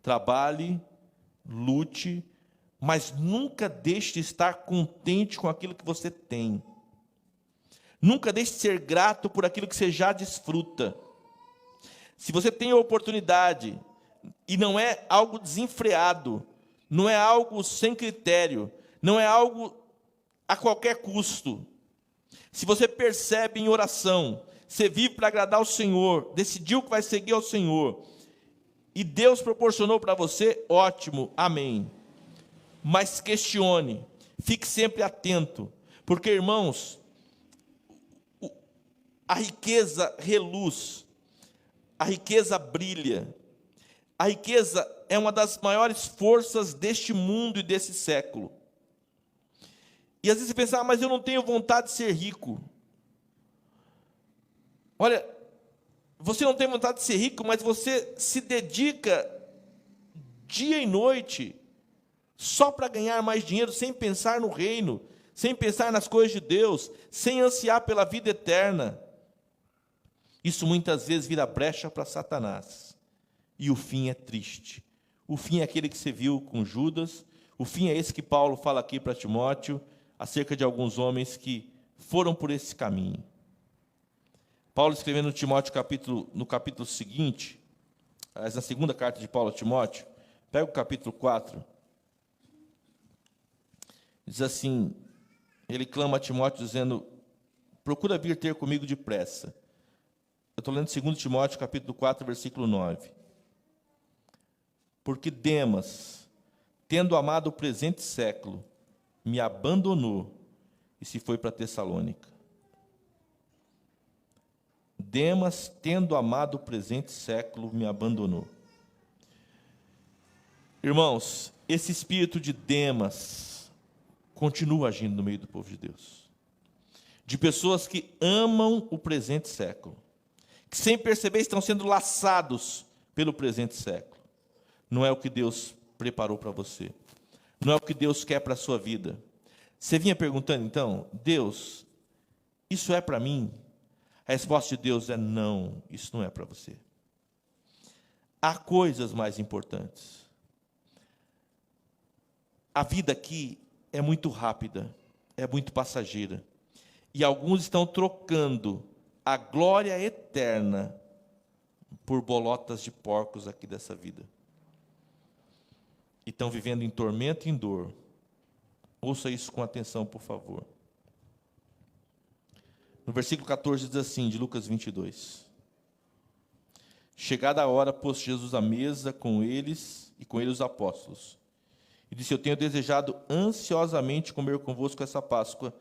Trabalhe, lute, mas nunca deixe de estar contente com aquilo que você tem. Nunca deixe de ser grato por aquilo que você já desfruta. Se você tem a oportunidade, e não é algo desenfreado, não é algo sem critério, não é algo a qualquer custo. Se você percebe em oração, você vive para agradar ao Senhor, decidiu que vai seguir ao Senhor, e Deus proporcionou para você, ótimo, amém. Mas questione, fique sempre atento, porque, irmãos, a riqueza reluz, a riqueza brilha, a riqueza é uma das maiores forças deste mundo e desse século. E às vezes você pensa, mas eu não tenho vontade de ser rico. Olha, você não tem vontade de ser rico, mas você se dedica dia e noite só para ganhar mais dinheiro, sem pensar no reino, sem pensar nas coisas de Deus, sem ansiar pela vida eterna. Isso muitas vezes vira brecha para Satanás. E o fim é triste. O fim é aquele que você viu com Judas. O fim é esse que Paulo fala aqui para Timóteo, acerca de alguns homens que foram por esse caminho. Paulo escrevendo no capítulo seguinte, na segunda carta de Paulo a Timóteo, pega o capítulo 4, diz assim, ele clama a Timóteo dizendo, procura vir ter comigo depressa. Eu estou lendo 2 Timóteo, capítulo 4, versículo 9. Porque Demas, tendo amado o presente século, me abandonou e se foi para Tessalônica. Demas, tendo amado o presente século, me abandonou. Irmãos, esse espírito de Demas continua agindo no meio do povo de Deus. De pessoas que amam o presente século, que sem perceber estão sendo laçados pelo presente século. Não é o que Deus preparou para você. Não é o que Deus quer para a sua vida. Você vinha perguntando, então, Deus, isso é para mim? A resposta de Deus é não, isso não é para você. Há coisas mais importantes. A vida aqui é muito rápida, é muito passageira. E alguns estão trocando a glória eterna por bolotas de porcos aqui dessa vida. E estão vivendo em tormento e em dor. Ouça isso com atenção, por favor. No versículo 14 diz assim, de Lucas 22. Chegada a hora, pôs Jesus à mesa com eles, e com eles os apóstolos. E disse, eu tenho desejado ansiosamente comer convosco essa Páscoa,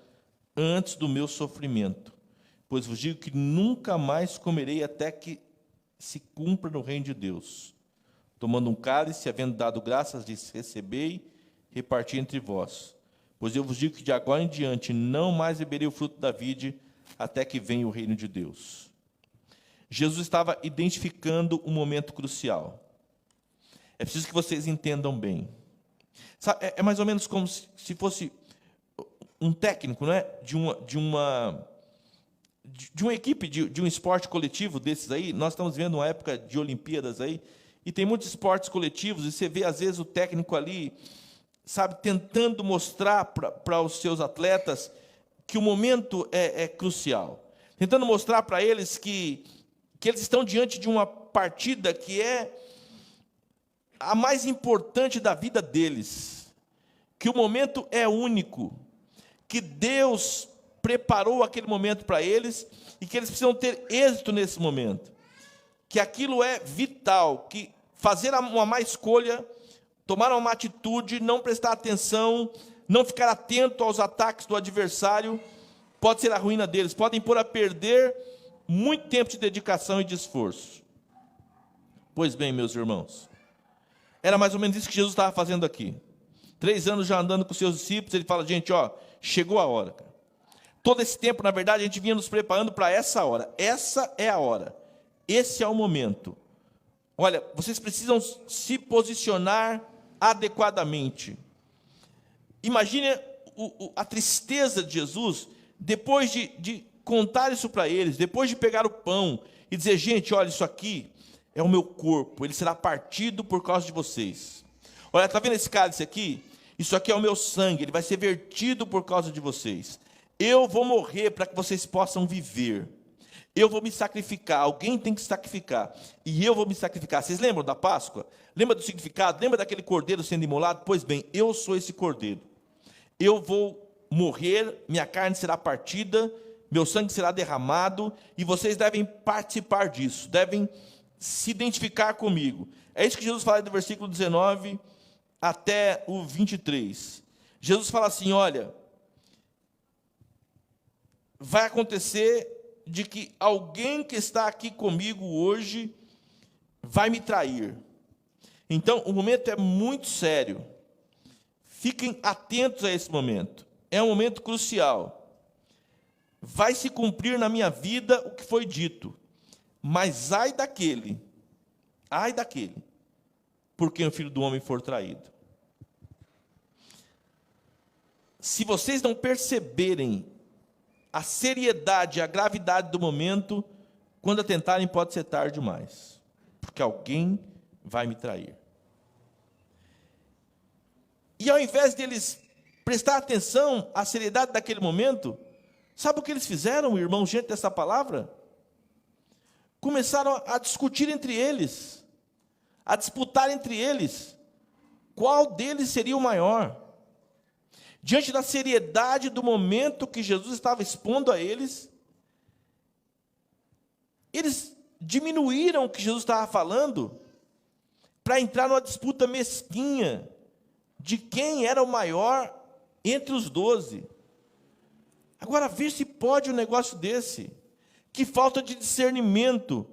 antes do meu sofrimento. Pois vos digo que nunca mais comerei até que se cumpra no reino de Deus. Tomando um cálice, havendo dado graças, disse, recebei, reparti entre vós. Pois eu vos digo que de agora em diante não mais beberei o fruto da vide, até que venha o reino de Deus. Jesus estava identificando um momento crucial. É preciso que vocês entendam bem. É mais ou menos como se fosse um técnico, não é? de uma equipe, de um esporte coletivo desses aí. Nós estamos vivendo uma época de Olimpíadas aí, e tem muitos esportes coletivos, e você vê, às vezes, o técnico ali, sabe, tentando mostrar para os seus atletas que o momento é crucial. Tentando mostrar para eles que eles estão diante de uma partida que é a mais importante da vida deles. Que o momento é único. Que Deus preparou aquele momento para eles e que eles precisam ter êxito nesse momento. Que aquilo é vital, que fazer uma má escolha, tomar uma má atitude, não prestar atenção, não ficar atento aos ataques do adversário, pode ser a ruína deles, podem pôr a perder muito tempo de dedicação e de esforço. Pois bem, meus irmãos, era mais ou menos isso que Jesus estava fazendo aqui. 3 anos já andando com os seus discípulos, ele fala, gente, chegou a hora. Cara. Todo esse tempo, na verdade, a gente vinha nos preparando para essa hora. Essa é a hora. Esse é o momento. Olha, vocês precisam se posicionar adequadamente. Imagine a tristeza de Jesus, depois de contar isso para eles, depois de pegar o pão e dizer, gente, olha, isso aqui é o meu corpo, ele será partido por causa de vocês. Olha, está vendo esse cálice aqui? Isso aqui é o meu sangue, ele vai ser vertido por causa de vocês. Eu vou morrer para que vocês possam viver. Eu vou me sacrificar, alguém tem que sacrificar, e eu vou me sacrificar. Vocês lembram da Páscoa? Lembra do significado? Lembra daquele cordeiro sendo imolado? Pois bem, eu sou esse cordeiro. Eu vou morrer, minha carne será partida, meu sangue será derramado, e vocês devem participar disso, devem se identificar comigo. É isso que Jesus fala do versículo 19 até o 23. Jesus fala assim, olha, vai acontecer de que alguém que está aqui comigo hoje vai me trair. Então, o momento é muito sério. Fiquem atentos a esse momento. É um momento crucial. Vai se cumprir na minha vida o que foi dito. Mas ai daquele, por quem o Filho do Homem for traído. Se vocês não perceberem a seriedade, a gravidade do momento, quando atentarem pode ser tarde demais, porque alguém vai me trair. E ao invés deles prestar atenção à seriedade daquele momento, sabe o que eles fizeram, irmãos, diante dessa palavra? Começaram a discutir entre eles, a disputar entre eles, qual deles seria o maior. Diante da seriedade do momento que Jesus estava expondo a eles, eles diminuíram o que Jesus estava falando para entrar numa disputa mesquinha de quem era o maior entre os 12. Agora, vê se pode um negócio desse. Que falta de discernimento,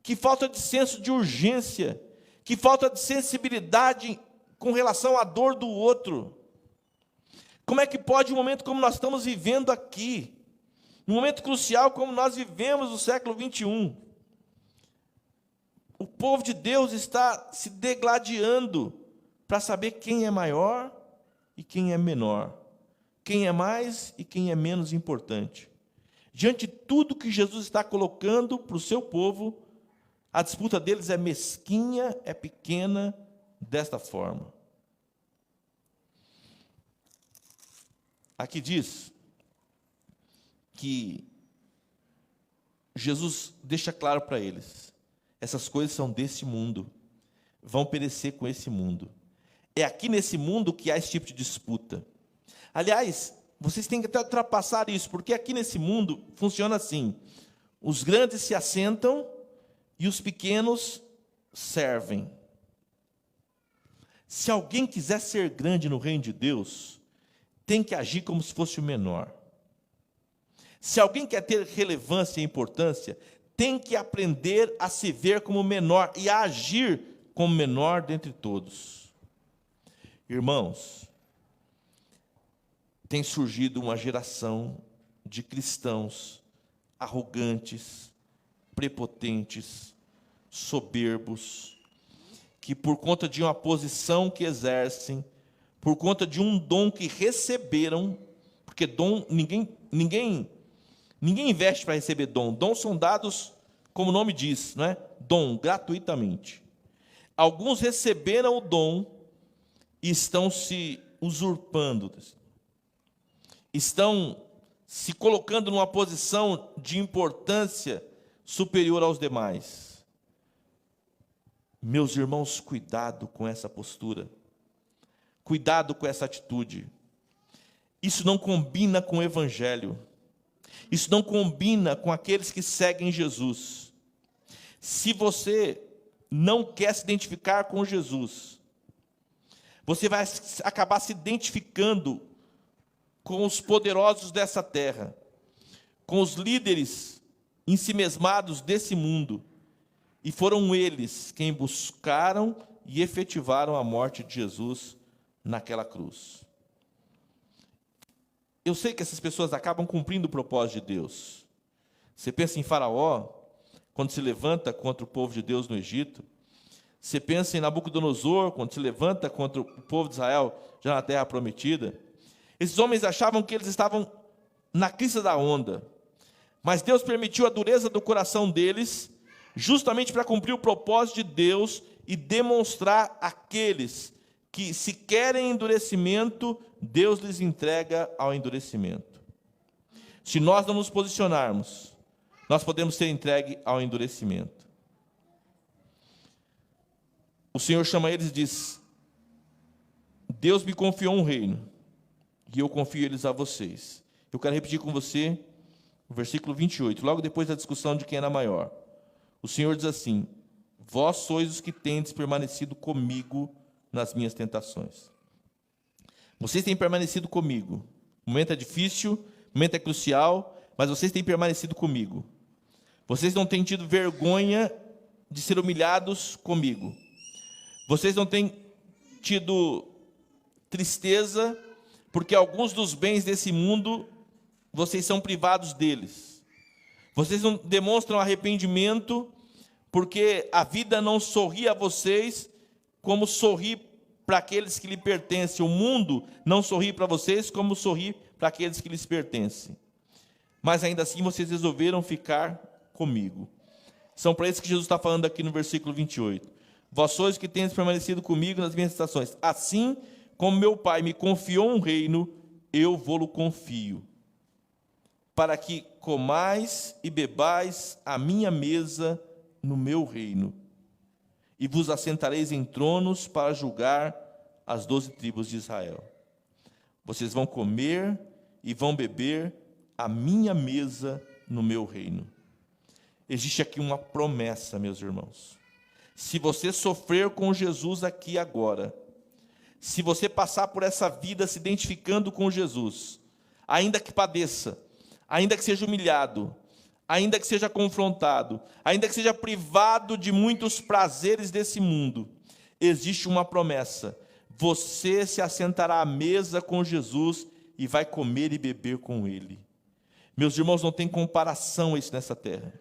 que falta de senso de urgência, que falta de sensibilidade com relação à dor do outro. Como é que pode um momento como nós estamos vivendo aqui, um momento crucial como nós vivemos no século 21, o povo de Deus está se degladiando para saber quem é maior e quem é menor, quem é mais e quem é menos importante. Diante de tudo que Jesus está colocando para o seu povo, a disputa deles é mesquinha, é pequena, desta forma. Aqui diz que Jesus deixa claro para eles: essas coisas são desse mundo, vão perecer com esse mundo. É aqui nesse mundo que há esse tipo de disputa. Aliás, vocês têm que até ultrapassar isso, porque aqui nesse mundo funciona assim: os grandes se assentam e os pequenos servem. Se alguém quiser ser grande no reino de Deus, tem que agir como se fosse o menor. Se alguém quer ter relevância e importância, tem que aprender a se ver como menor e a agir como menor dentre todos. Irmãos, tem surgido uma geração de cristãos arrogantes, prepotentes, soberbos, que por conta de uma posição que exercem, por conta de um dom que receberam, porque dom, ninguém investe para receber dom. Dons são dados, como o nome diz, não é? Dom, gratuitamente. Alguns receberam o dom e estão se usurpando, estão se colocando numa posição de importância superior aos demais. Meus irmãos, cuidado com essa postura. Cuidado com essa atitude. Isso não combina com o Evangelho. Isso não combina com aqueles que seguem Jesus. Se você não quer se identificar com Jesus, você vai acabar se identificando com os poderosos dessa terra, com os líderes ensimesmados desse mundo, e foram eles quem buscaram e efetivaram a morte de Jesus naquela cruz. Eu sei que essas pessoas acabam cumprindo o propósito de Deus. Você pensa em Faraó, quando se levanta contra o povo de Deus no Egito. Você pensa em Nabucodonosor, quando se levanta contra o povo de Israel, já na terra prometida. Esses homens achavam que eles estavam na crista da onda, mas Deus permitiu a dureza do coração deles, justamente para cumprir o propósito de Deus e demonstrar àqueles que, se querem endurecimento, Deus lhes entrega ao endurecimento. Se nós não nos posicionarmos, nós podemos ser entregues ao endurecimento. O Senhor chama eles e diz: Deus me confiou um reino, e eu confio eles a vocês. Eu quero repetir com você o versículo 28, logo depois da discussão de quem era maior. O Senhor diz assim: vós sois os que tendes permanecido comigo nas minhas tentações. Vocês têm permanecido comigo. O momento é difícil, o momento é crucial, mas vocês têm permanecido comigo. Vocês não têm tido vergonha de ser humilhados comigo. Vocês não têm tido tristeza, porque alguns dos bens desse mundo, vocês são privados deles. Vocês não demonstram arrependimento, porque a vida não sorri a vocês como sorri para aqueles que lhe pertencem. O mundo não sorri para vocês como sorri para aqueles que lhes pertencem. Mas ainda assim vocês resolveram ficar comigo. São para isso que Jesus está falando aqui no versículo 28. Vós sois que tendes permanecido comigo nas minhas estações. Assim como meu Pai me confiou um reino, eu vou-lo confio, para que comais e bebais à minha mesa no meu reino, e vos assentareis em tronos para julgar as 12 tribos de Israel. Vocês vão comer e vão beber à minha mesa no meu reino. Existe aqui uma promessa, meus irmãos. Se você sofrer com Jesus aqui agora, se você passar por essa vida se identificando com Jesus, ainda que padeça, ainda que seja humilhado, ainda que seja confrontado, ainda que seja privado de muitos prazeres desse mundo, existe uma promessa: você se assentará à mesa com Jesus e vai comer e beber com Ele. Meus irmãos, não tem comparação isso nessa terra.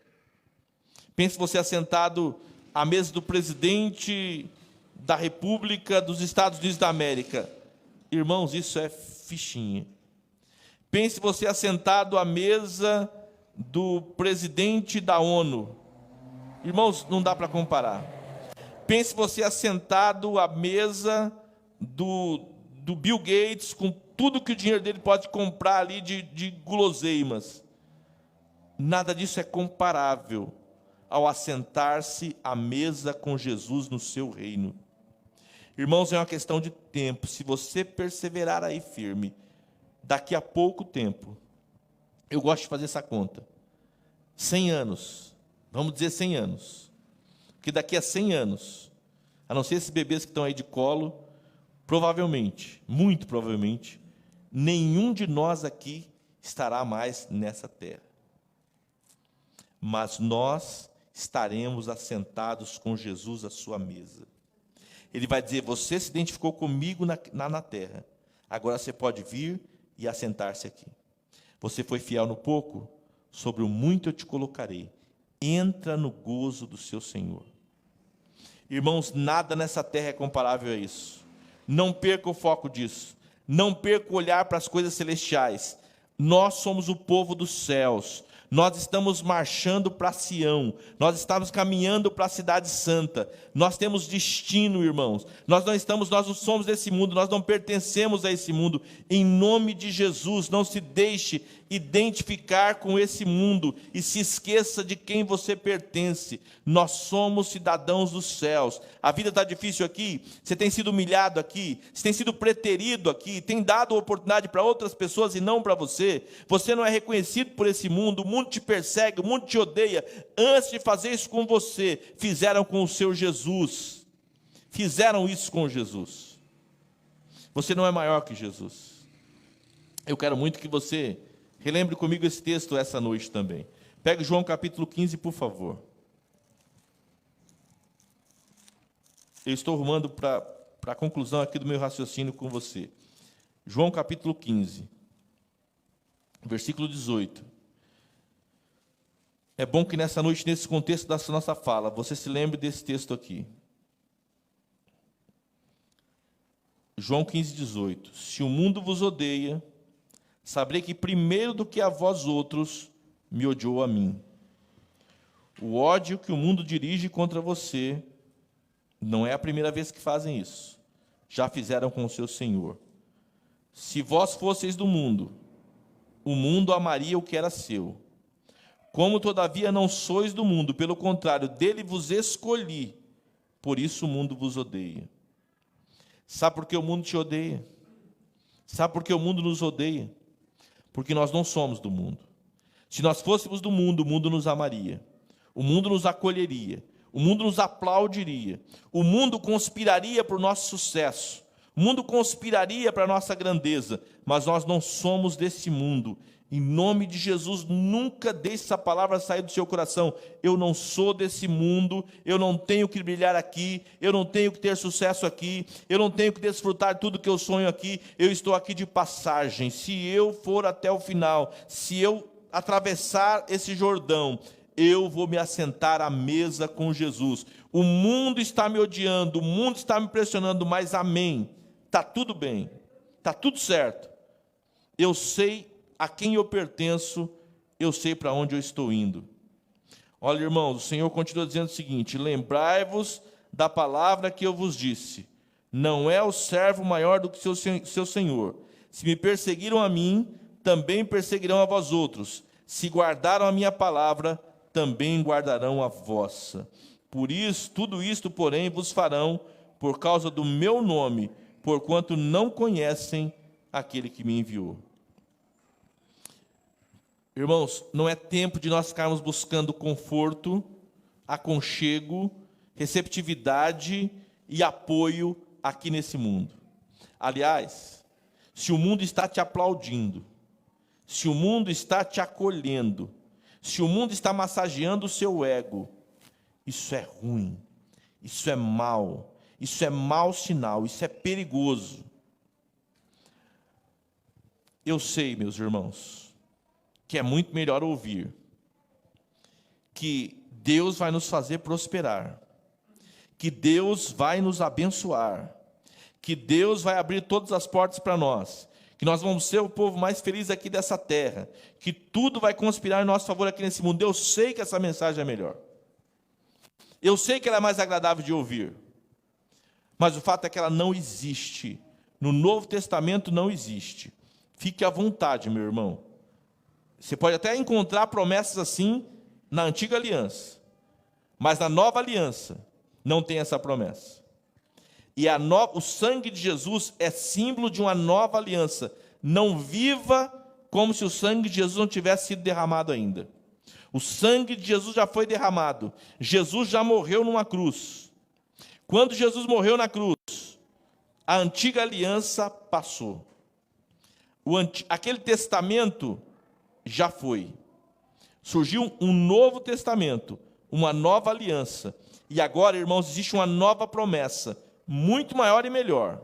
Pense você assentado à mesa do presidente da República dos Estados Unidos da América. Irmãos, isso é fichinha. Pense você assentado à mesa do presidente da ONU. Irmãos, não dá para comparar. Pense você assentado à mesa do Bill Gates, com tudo que o dinheiro dele pode comprar ali de guloseimas. Nada disso é comparável ao assentar-se à mesa com Jesus no seu reino. Irmãos, é uma questão de tempo. Se você perseverar aí firme, daqui a pouco tempo, eu gosto de fazer essa conta, 100 anos, vamos dizer 100 anos, porque daqui a 100 anos, a não ser esses bebês que estão aí de colo, provavelmente, muito provavelmente, nenhum de nós aqui estará mais nessa terra. Mas nós estaremos assentados com Jesus à sua mesa. Ele vai dizer: você se identificou comigo na terra, agora você pode vir e assentar-se aqui. Você foi fiel no pouco, sobre o muito eu te colocarei. Entra no gozo do seu Senhor. Irmãos, nada nessa terra é comparável a isso. Não perca o foco disso. Não perca o olhar para as coisas celestiais. Nós somos o povo dos céus. Nós estamos marchando para Sião, nós estamos caminhando para a cidade santa, nós temos destino, irmãos, nós não somos desse mundo, nós não pertencemos a esse mundo. Em nome de Jesus, não se deixe identificar com esse mundo e se esqueça de quem você pertence. Nós somos cidadãos dos céus. A vida está difícil aqui, você tem sido humilhado aqui, você tem sido preterido aqui, tem dado oportunidade para outras pessoas e não para você. Você não é reconhecido por esse mundo, o mundo te persegue, o mundo te odeia. Antes de fazer isso com você, fizeram com o seu Jesus. Fizeram isso com Jesus. Você não é maior que Jesus. Eu quero muito que você relembre comigo esse texto essa noite também. Pegue João capítulo 15, por favor. Eu estou rumando para a conclusão aqui do meu raciocínio com você. João capítulo 15, versículo 18. É bom que nessa noite, nesse contexto da nossa fala, você se lembre desse texto aqui. João 15, 18. Se o mundo vos odeia, saberei que primeiro do que a vós outros, me odiou a mim. O ódio que o mundo dirige contra você, não é a primeira vez que fazem isso. Já fizeram com o seu Senhor. Se vós fosseis do mundo, o mundo amaria o que era seu. Como, todavia, não sois do mundo, pelo contrário, dele vos escolhi, por isso o mundo vos odeia. Sabe por que o mundo te odeia? Sabe por que o mundo nos odeia? Porque nós não somos do mundo. Se nós fôssemos do mundo, o mundo nos amaria, o mundo nos acolheria, o mundo nos aplaudiria, o mundo conspiraria para o nosso sucesso, o mundo conspiraria para a nossa grandeza, mas nós não somos desse mundo. Em nome de Jesus, nunca deixe essa palavra sair do seu coração. Eu não sou desse mundo, eu não tenho que brilhar aqui, eu não tenho que ter sucesso aqui, eu não tenho que desfrutar tudo que eu sonho aqui, eu estou aqui de passagem. Se eu for até o final, se eu atravessar esse Jordão, eu vou me assentar à mesa com Jesus. O mundo está me odiando, o mundo está me pressionando, mas amém, está tudo bem, está tudo certo. Eu sei a quem eu pertenço, eu sei para onde eu estou indo. Olha, irmãos, o Senhor continua dizendo o seguinte: lembrai-vos da palavra que eu vos disse, Não é o servo maior do que seu senhor. Se me perseguiram a mim, também perseguirão a vós outros. Se guardaram a minha palavra, também guardarão a vossa. Por isso, tudo isto, porém, vos farão por causa do meu nome, porquanto não conhecem aquele que me enviou. Irmãos, não é tempo de nós ficarmos buscando conforto, aconchego, receptividade e apoio aqui nesse mundo. Aliás, se o mundo está te aplaudindo, se o mundo está te acolhendo, se o mundo está massageando o seu ego, isso é ruim, isso é mau sinal, isso é perigoso. Eu sei, meus irmãos, que é muito melhor ouvir que Deus vai nos fazer prosperar, que Deus vai nos abençoar, que Deus vai abrir todas as portas para nós, que nós vamos ser o povo mais feliz aqui dessa terra, que tudo vai conspirar em nosso favor aqui nesse mundo. Eu sei que essa mensagem é melhor. Eu sei que ela é mais agradável de ouvir. Mas o fato é que ela não existe. No Novo Testamento não existe. Fique à vontade, meu irmão. Você pode até encontrar promessas assim na Antiga Aliança. Mas na Nova Aliança não tem essa promessa. E o sangue de Jesus é símbolo de uma nova aliança. Não viva como se o sangue de Jesus não tivesse sido derramado ainda. O sangue de Jesus já foi derramado. Jesus já morreu numa cruz. Quando Jesus morreu na cruz, a antiga aliança passou. Aquele testamento já foi. Surgiu um novo testamento, uma nova aliança. E agora, irmãos, existe uma nova promessa, muito maior e melhor.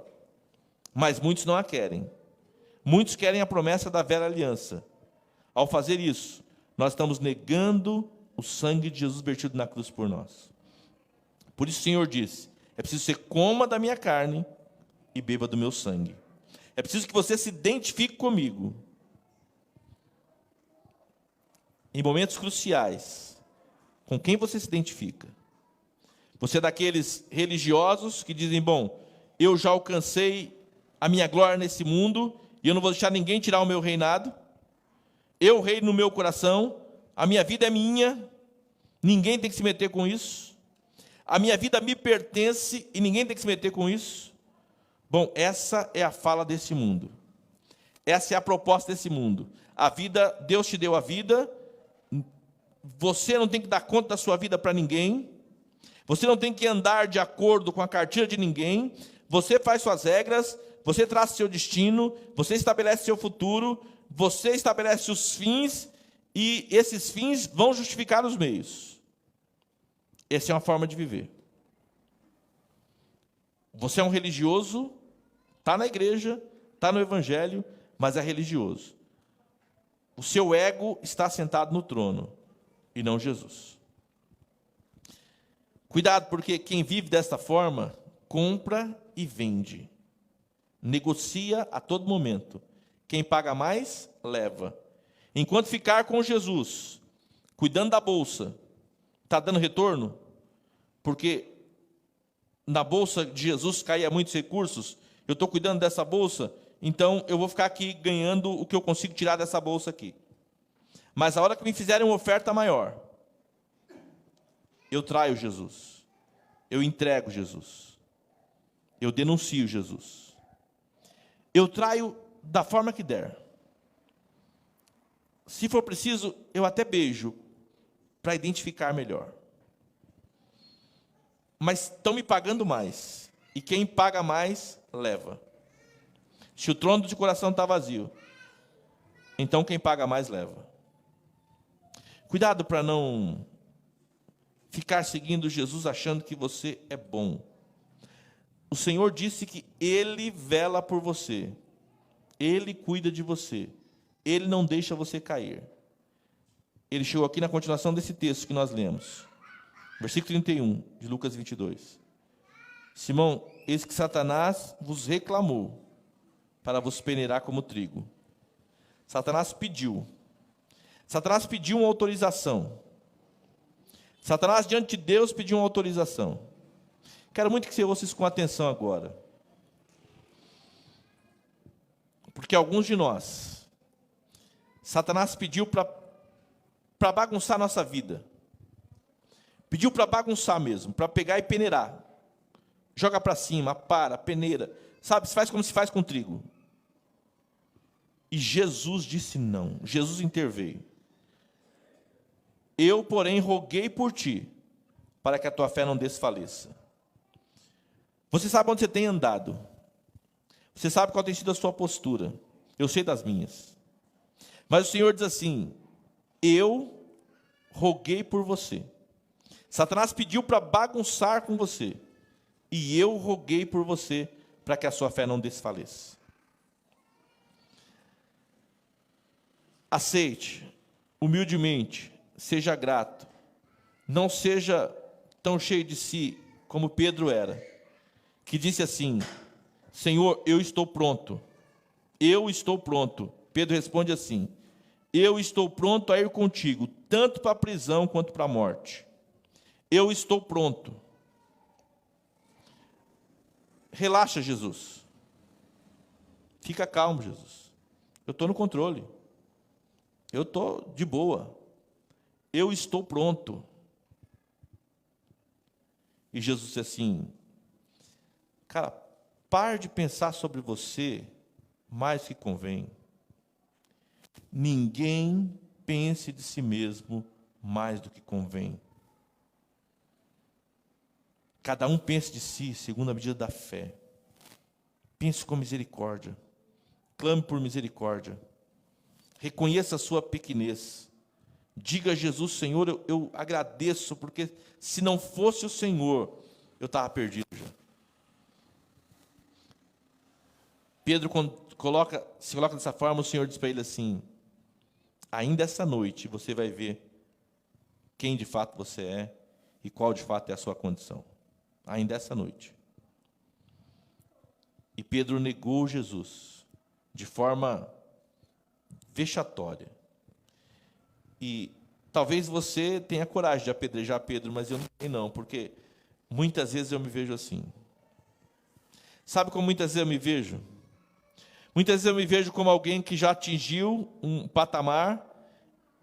Mas muitos não a querem. Muitos querem a promessa da velha aliança. Ao fazer isso, nós estamos negando o sangue de Jesus vertido na cruz por nós. Por isso o Senhor disse: é preciso que você coma da minha carne e beba do meu sangue. É preciso que você se identifique comigo. Em momentos cruciais, com quem você se identifica? Você é daqueles religiosos que dizem: bom, eu já alcancei a minha glória nesse mundo e eu não vou deixar ninguém tirar o meu reinado. Eu reino no meu coração, a minha vida é minha, ninguém tem que se meter com isso. A minha vida me pertence e ninguém tem que se meter com isso. Bom, essa é a fala desse mundo. Essa é a proposta desse mundo. A vida, Deus te deu a vida, você não tem que dar conta da sua vida para ninguém, você não tem que andar de acordo com a cartilha de ninguém, você faz suas regras, você traça seu destino, você estabelece seu futuro, você estabelece os fins, e esses fins vão justificar os meios. Essa é uma forma de viver. Você é um religioso, está na igreja, está no evangelho, mas é religioso. O seu ego está sentado no trono, e não Jesus. Cuidado, porque quem vive desta forma, compra e vende. Negocia a todo momento. Quem paga mais, leva. Enquanto ficar com Jesus, cuidando da bolsa, está dando retorno? Porque na bolsa de Jesus caía muitos recursos, eu estou cuidando dessa bolsa, então eu vou ficar aqui ganhando o que eu consigo tirar dessa bolsa aqui. Mas a hora que me fizerem uma oferta maior, eu traio Jesus, eu entrego Jesus, eu denuncio Jesus, eu traio da forma que der. Se for preciso, eu até beijo, para identificar melhor. Mas estão me pagando mais, e quem paga mais, leva. Se o trono de coração está vazio, então quem paga mais, leva. Cuidado para não ficar seguindo Jesus achando que você é bom. O Senhor disse que Ele vela por você, Ele cuida de você, Ele não deixa você cair. Ele chegou aqui na continuação desse texto que nós lemos, versículo 31 de Lucas 22. Simão, eis que Satanás vos reclamou para vos peneirar como trigo. Satanás pediu uma autorização. Satanás, diante de Deus, pediu uma autorização. Quero muito que você ouça isso com atenção agora. Porque alguns de nós, Satanás pediu para bagunçar nossa vida. Pediu para bagunçar mesmo, para pegar e peneirar. Joga para cima, peneira. Sabe, se faz como se faz com trigo. E Jesus disse não. Jesus interveio. Eu, porém, roguei por ti, para que a tua fé não desfaleça. Você sabe onde você tem andado. Você sabe qual tem sido a sua postura. Eu sei das minhas. Mas o Senhor diz assim: eu roguei por você. Satanás pediu para bagunçar com você. E eu roguei por você, para que a sua fé não desfaleça. Aceite, humildemente, seja grato. Não seja tão cheio de si, como Pedro era, que disse assim: Senhor, eu estou pronto. Eu estou pronto. Pedro responde assim: eu estou pronto a ir contigo, tanto para a prisão quanto para a morte. Eu estou pronto. Relaxa, Jesus. Fica calmo, Jesus. Eu estou no controle. Eu estou de boa. Eu estou pronto. E Jesus disse assim: cara, pare de pensar sobre você mais do que convém. Ninguém pense de si mesmo mais do que convém. Cada um pense de si segundo a medida da fé. Pense com misericórdia. Clame por misericórdia. Reconheça a sua pequenez. Diga a Jesus: Senhor, eu agradeço, porque se não fosse o Senhor, eu estava perdido já. Pedro, quando se coloca dessa forma, o Senhor diz para ele assim: ainda essa noite você vai ver quem de fato você é e qual de fato é a sua condição. Ainda essa noite. E Pedro negou Jesus de forma vexatória. E talvez você tenha coragem de apedrejar Pedro, mas eu não tenho não, porque muitas vezes eu me vejo assim. Sabe como muitas vezes eu me vejo? Muitas vezes eu me vejo como alguém que já atingiu um patamar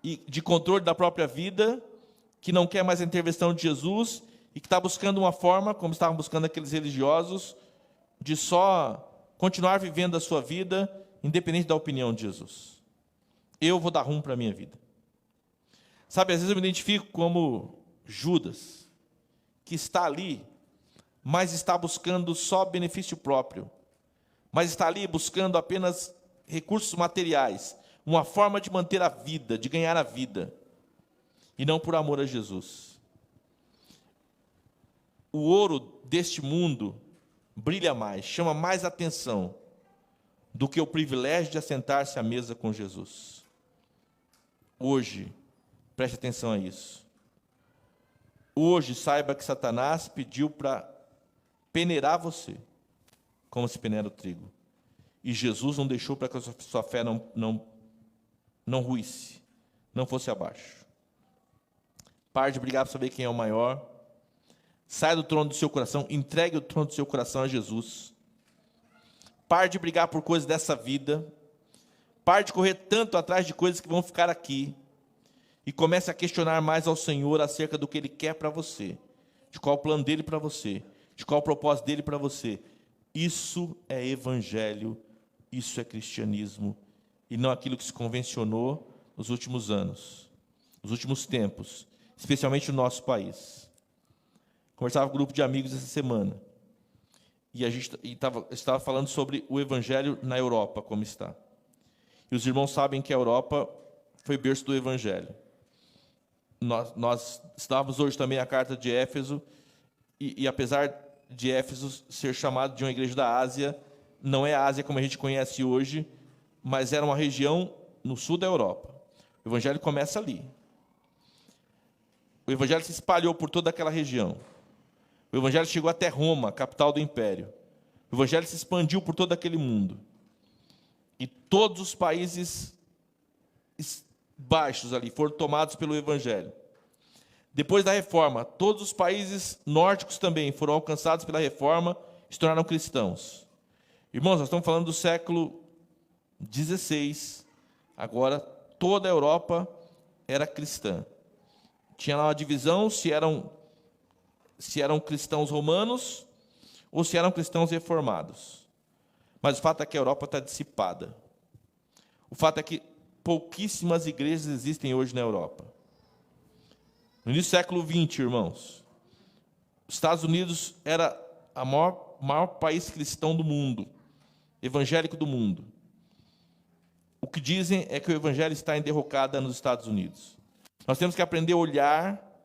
de controle da própria vida, que não quer mais a intervenção de Jesus e que está buscando uma forma, como estavam buscando aqueles religiosos, de só continuar vivendo a sua vida, independente da opinião de Jesus. Eu vou dar rumo para a minha vida. Sabe, às vezes eu me identifico como Judas, que está ali, mas está buscando só benefício próprio, mas está ali buscando apenas recursos materiais, uma forma de manter a vida, de ganhar a vida, e não por amor a Jesus. O ouro deste mundo brilha mais, chama mais atenção do que o privilégio de assentar-se à mesa com Jesus. Hoje, preste atenção a isso. Hoje, saiba que Satanás pediu para peneirar você, como se peneira o trigo. E Jesus não deixou para que a sua fé não ruísse, não fosse abaixo. Pare de brigar para saber quem é o maior. Saia do trono do seu coração, entregue o trono do seu coração a Jesus. Pare de brigar por coisas dessa vida. Pare de correr tanto atrás de coisas que vão ficar aqui. E comece a questionar mais ao Senhor acerca do que Ele quer para você, de qual o plano dEle para você, de qual o propósito dEle para você. Isso é evangelho, isso é cristianismo, e não aquilo que se convencionou nos últimos anos, nos últimos tempos, especialmente no nosso país. Conversava com um grupo de amigos essa semana, e a gente estava falando sobre o evangelho na Europa, como está. E os irmãos sabem que a Europa foi berço do evangelho. Nós estávamos hoje também a carta de Éfeso, e apesar de Éfeso ser chamado de uma igreja da Ásia, não é a Ásia como a gente conhece hoje, mas era uma região no sul da Europa. O evangelho começa ali. O evangelho se espalhou por toda aquela região. O evangelho chegou até Roma, capital do império. O evangelho se expandiu por todo aquele mundo. E todos os países baixos ali foram tomados pelo evangelho. Depois da reforma, todos os países nórdicos também foram alcançados pela reforma e se tornaram cristãos. Irmãos, nós estamos falando do século XVI, agora toda a Europa era cristã. Tinha lá uma divisão se eram cristãos romanos ou se eram cristãos reformados. Mas o fato é que a Europa está dissipada. O fato é que pouquíssimas igrejas existem hoje na Europa. No início do século XX, irmãos, os Estados Unidos era o maior país cristão do mundo, evangélico do mundo. O que dizem é que o evangelho está em derrocada nos Estados Unidos. Nós temos que aprender a olhar,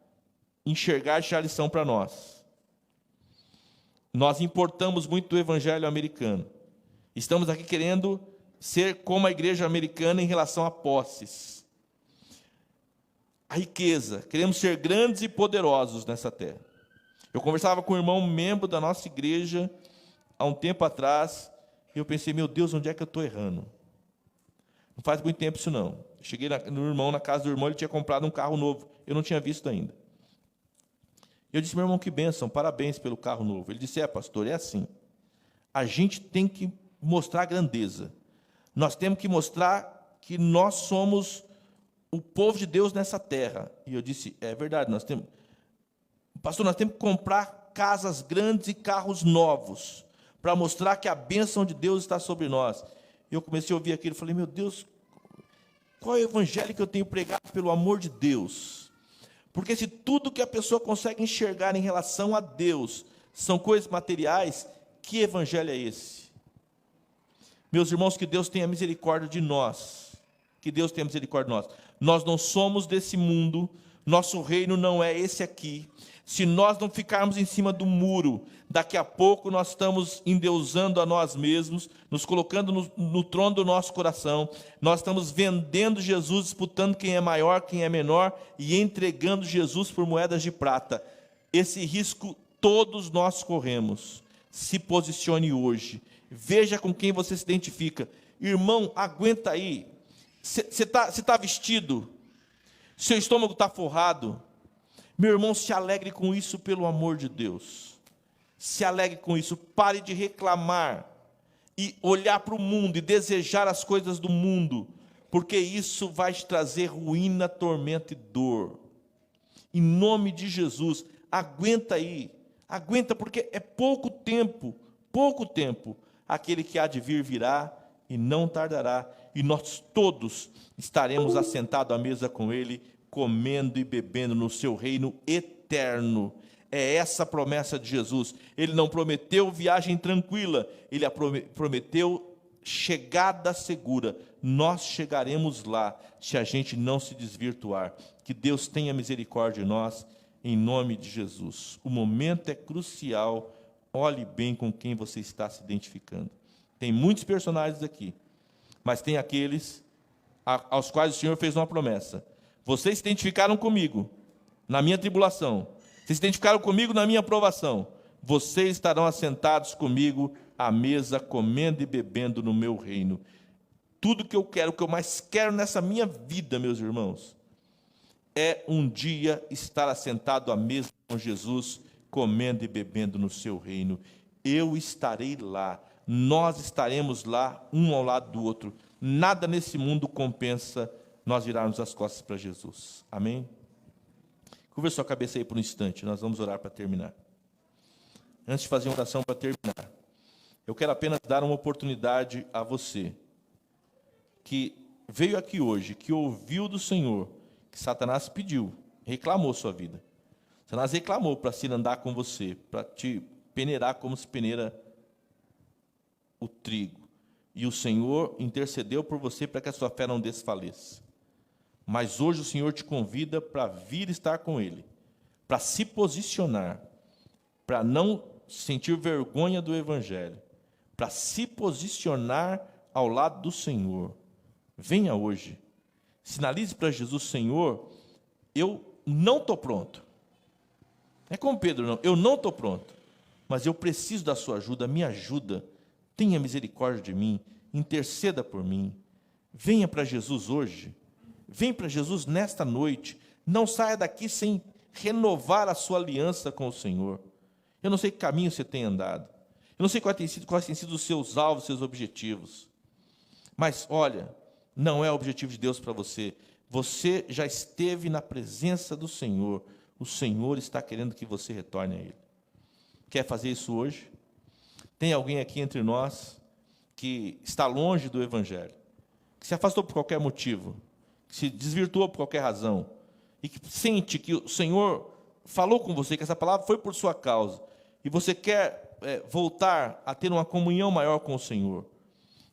enxergar e tirar lição para nós. Nós importamos muito do evangelho americano. Estamos aqui querendo ser como a igreja americana em relação a posses. A riqueza. Queremos ser grandes e poderosos nessa terra. Eu conversava com um irmão, membro da nossa igreja, há um tempo atrás, e eu pensei, meu Deus, onde é que eu estou errando? Não faz muito tempo isso não. Cheguei no irmão, na casa do irmão, ele tinha comprado um carro novo. Eu não tinha visto ainda. Eu disse, meu irmão, que bênção, parabéns pelo carro novo. Ele disse, pastor, é assim. A gente tem que mostrar grandeza. Nós temos que mostrar que nós somos o povo de Deus nessa terra. E eu disse, é verdade, pastor, nós temos que comprar casas grandes e carros novos, para mostrar que a bênção de Deus está sobre nós. Eu comecei a ouvir aquilo e falei, meu Deus, qual é o evangelho que eu tenho pregado pelo amor de Deus? Porque se tudo que a pessoa consegue enxergar em relação a Deus são coisas materiais, que evangelho é esse? Meus irmãos, que Deus tenha misericórdia de nós. Que Deus tenha misericórdia de nós. Nós não somos desse mundo, nosso reino não é esse aqui. Se nós não ficarmos em cima do muro, daqui a pouco nós estamos endeusando a nós mesmos, nos colocando no trono do nosso coração, nós estamos vendendo Jesus, disputando quem é maior, quem é menor, e entregando Jesus por moedas de prata. Esse risco todos nós corremos. Se posicione hoje. Veja com quem você se identifica. Irmão, aguenta aí. Você tá vestido? Seu estômago está forrado? Meu irmão, se alegre com isso, pelo amor de Deus. Se alegre com isso. Pare de reclamar e olhar para o mundo e desejar as coisas do mundo, porque isso vai te trazer ruína, tormento e dor. Em nome de Jesus, aguenta aí. Aguenta, porque é pouco tempo. Aquele que há de vir virá e não tardará, e nós todos estaremos assentados à mesa com ele, comendo e bebendo no seu reino eterno. É essa a promessa de Jesus. Ele não prometeu viagem tranquila, ele prometeu chegada segura. Nós chegaremos lá, se a gente não se desvirtuar. Que Deus tenha misericórdia de nós, em nome de Jesus. O momento é crucial. Olhe bem com quem você está se identificando. Tem muitos personagens aqui, mas tem aqueles aos quais o Senhor fez uma promessa. Vocês se identificaram comigo na minha tribulação. Vocês se identificaram comigo na minha aprovação. Vocês estarão assentados comigo à mesa, comendo e bebendo no meu reino. Tudo que eu quero, o que eu mais quero nessa minha vida, meus irmãos, é um dia estar assentado à mesa com Jesus, comendo e bebendo no seu reino. Eu estarei lá, nós estaremos lá, um ao lado do outro. Nada nesse mundo compensa nós virarmos as costas para Jesus. Amém? Curva sua cabeça aí por um instante, nós vamos orar para terminar. Antes de fazer uma oração para terminar, eu quero apenas dar uma oportunidade a você, que veio aqui hoje, que ouviu do Senhor, que Satanás pediu, reclamou sua vida. Satanás reclamou para se andar com você, para te peneirar como se peneira o trigo. E o Senhor intercedeu por você para que a sua fé não desfaleça. Mas hoje o Senhor te convida para vir estar com Ele, para se posicionar, para não sentir vergonha do Evangelho, para se posicionar ao lado do Senhor. Venha hoje, sinalize para Jesus: Senhor, eu não estou pronto. Não é como Pedro, não. Eu não estou pronto, mas eu preciso da sua ajuda. Me ajuda. Tenha misericórdia de mim. Interceda por mim. Venha para Jesus hoje. Venha para Jesus nesta noite. Não saia daqui sem renovar a sua aliança com o Senhor. Eu não sei que caminho você tem andado. Eu não sei quais têm sido os seus alvos, seus objetivos. Mas olha, não é o objetivo de Deus para você. Você já esteve na presença do Senhor. O Senhor está querendo que você retorne a Ele. Quer fazer isso hoje? Tem alguém aqui entre nós que está longe do Evangelho, que se afastou por qualquer motivo, que se desvirtuou por qualquer razão, e que sente que o Senhor falou com você, que essa palavra foi por sua causa, e você quer voltar a ter uma comunhão maior com o Senhor,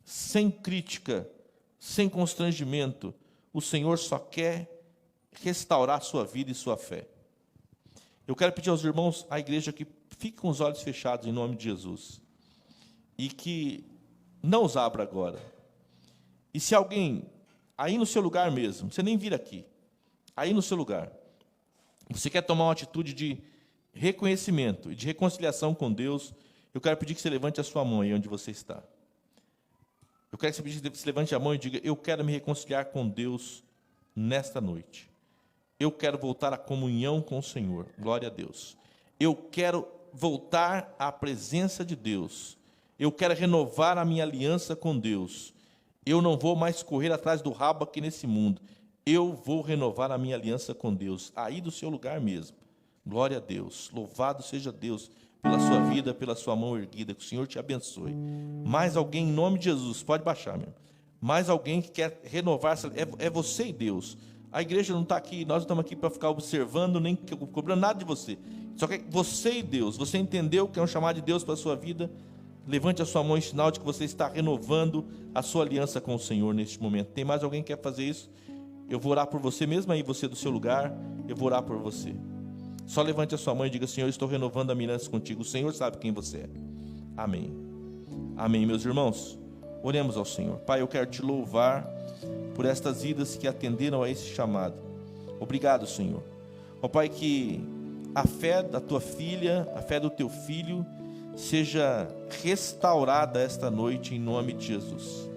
sem crítica, sem constrangimento. O Senhor só quer restaurar a sua vida e sua fé. Eu quero pedir aos irmãos, à igreja, que fiquem com os olhos fechados em nome de Jesus, e que não os abra agora. E se alguém, aí no seu lugar mesmo, você nem vir aqui, aí no seu lugar, você quer tomar uma atitude de reconhecimento e de reconciliação com Deus, eu quero pedir que você levante a sua mão aí onde você está. Eu quero que você levante a mão e diga: eu quero me reconciliar com Deus nesta noite. Eu quero voltar à comunhão com o Senhor. Glória a Deus. Eu quero voltar à presença de Deus. Eu quero renovar a minha aliança com Deus. Eu não vou mais correr atrás do rabo aqui nesse mundo. Eu vou renovar a minha aliança com Deus, aí do seu lugar mesmo. Glória a Deus. Louvado seja Deus pela sua vida, pela sua mão erguida. Que o Senhor te abençoe. Mais alguém, em nome de Jesus, pode baixar, meu. Mais alguém que quer renovar, é você e Deus. A igreja não está aqui, nós não estamos aqui para ficar observando, nem cobrando nada de você. Só que você e Deus, você entendeu que é um chamado de Deus para a sua vida? Levante a sua mão em sinal de que você está renovando a sua aliança com o Senhor neste momento. Tem mais alguém que quer fazer isso? Eu vou orar por você, mesmo aí você do seu lugar, eu vou orar por você. Só levante a sua mão e diga: Senhor, eu estou renovando a minha aliança contigo. O Senhor sabe quem você é. Amém. Amém, meus irmãos. Oremos ao Senhor. Pai, eu quero te louvar por estas vidas que atenderam a esse chamado. Obrigado, Senhor. Ó Pai, que a fé da tua filha, a fé do teu filho, seja restaurada esta noite em nome de Jesus.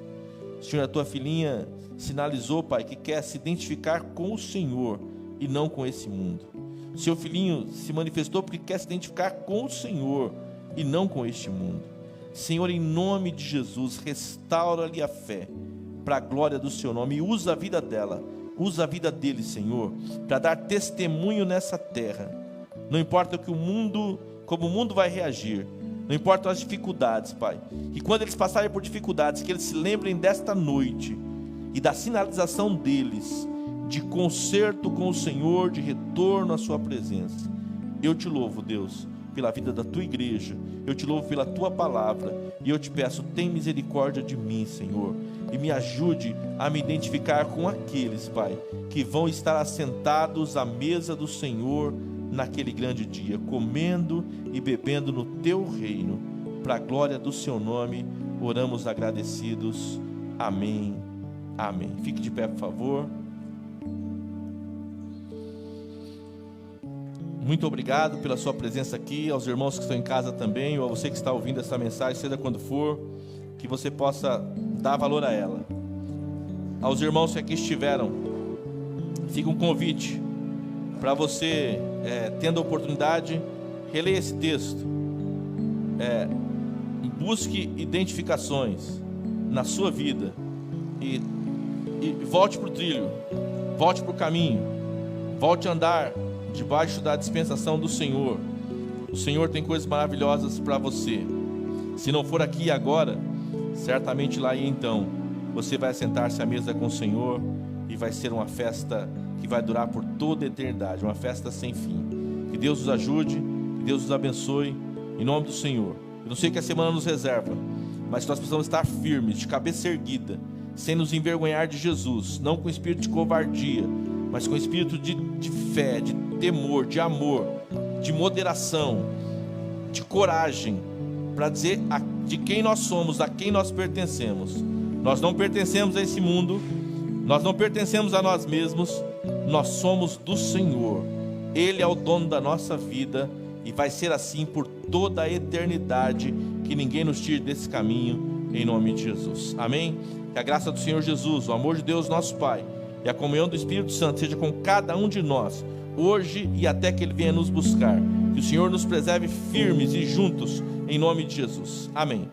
Senhor, a tua filhinha sinalizou, Pai, que quer se identificar com o Senhor e não com esse mundo. Seu filhinho se manifestou porque quer se identificar com o Senhor e não com este mundo. Senhor, em nome de Jesus, restaura-lhe a fé para a glória do seu nome, e usa a vida dela, usa a vida dele, Senhor, para dar testemunho nessa terra. Não importa como o mundo vai reagir, não importam as dificuldades, Pai, e quando eles passarem por dificuldades, que eles se lembrem desta noite e da sinalização deles de concerto com o Senhor, de retorno à sua presença. Eu te louvo, Deus, pela vida da tua igreja, eu te louvo pela tua palavra, e eu te peço, tem misericórdia de mim, Senhor, e me ajude a me identificar com aqueles, Pai, que vão estar assentados à mesa do Senhor naquele grande dia, comendo e bebendo no teu reino, para a glória do seu nome. Oramos agradecidos. Amém. Amém. Fique de pé, por favor. Muito obrigado pela sua presença aqui, aos irmãos que estão em casa também, ou a você que está ouvindo essa mensagem, seja quando for, que você possa dar valor a ela. Aos irmãos que aqui estiveram, fica um convite para você, tendo a oportunidade, releia esse texto, busque identificações na sua vida e volte para o trilho, volte para o caminho, volte a andar debaixo da dispensação do Senhor. O Senhor tem coisas maravilhosas para você. Se não for aqui e agora, certamente lá e então você vai sentar-se à mesa com o Senhor, e vai ser uma festa que vai durar por toda a eternidade, uma festa sem fim. Que Deus nos ajude, que Deus nos abençoe, em nome do Senhor. Eu não sei o que a semana nos reserva, mas nós precisamos estar firmes, de cabeça erguida, sem nos envergonhar de Jesus, não com espírito de covardia, mas com espírito de fé, de temor, de amor, de moderação, de coragem, para dizer de quem nós somos, a quem nós pertencemos. Nós não pertencemos a esse mundo, nós não pertencemos a nós mesmos, nós somos do Senhor. Ele é o dono da nossa vida, e vai ser assim por toda a eternidade. Que ninguém nos tire desse caminho, em nome de Jesus. Amém? Que a graça do Senhor Jesus, o amor de Deus nosso Pai, e a comunhão do Espírito Santo seja com cada um de nós, hoje e até que Ele venha nos buscar. Que o Senhor nos preserve firmes e juntos, em nome de Jesus. Amém.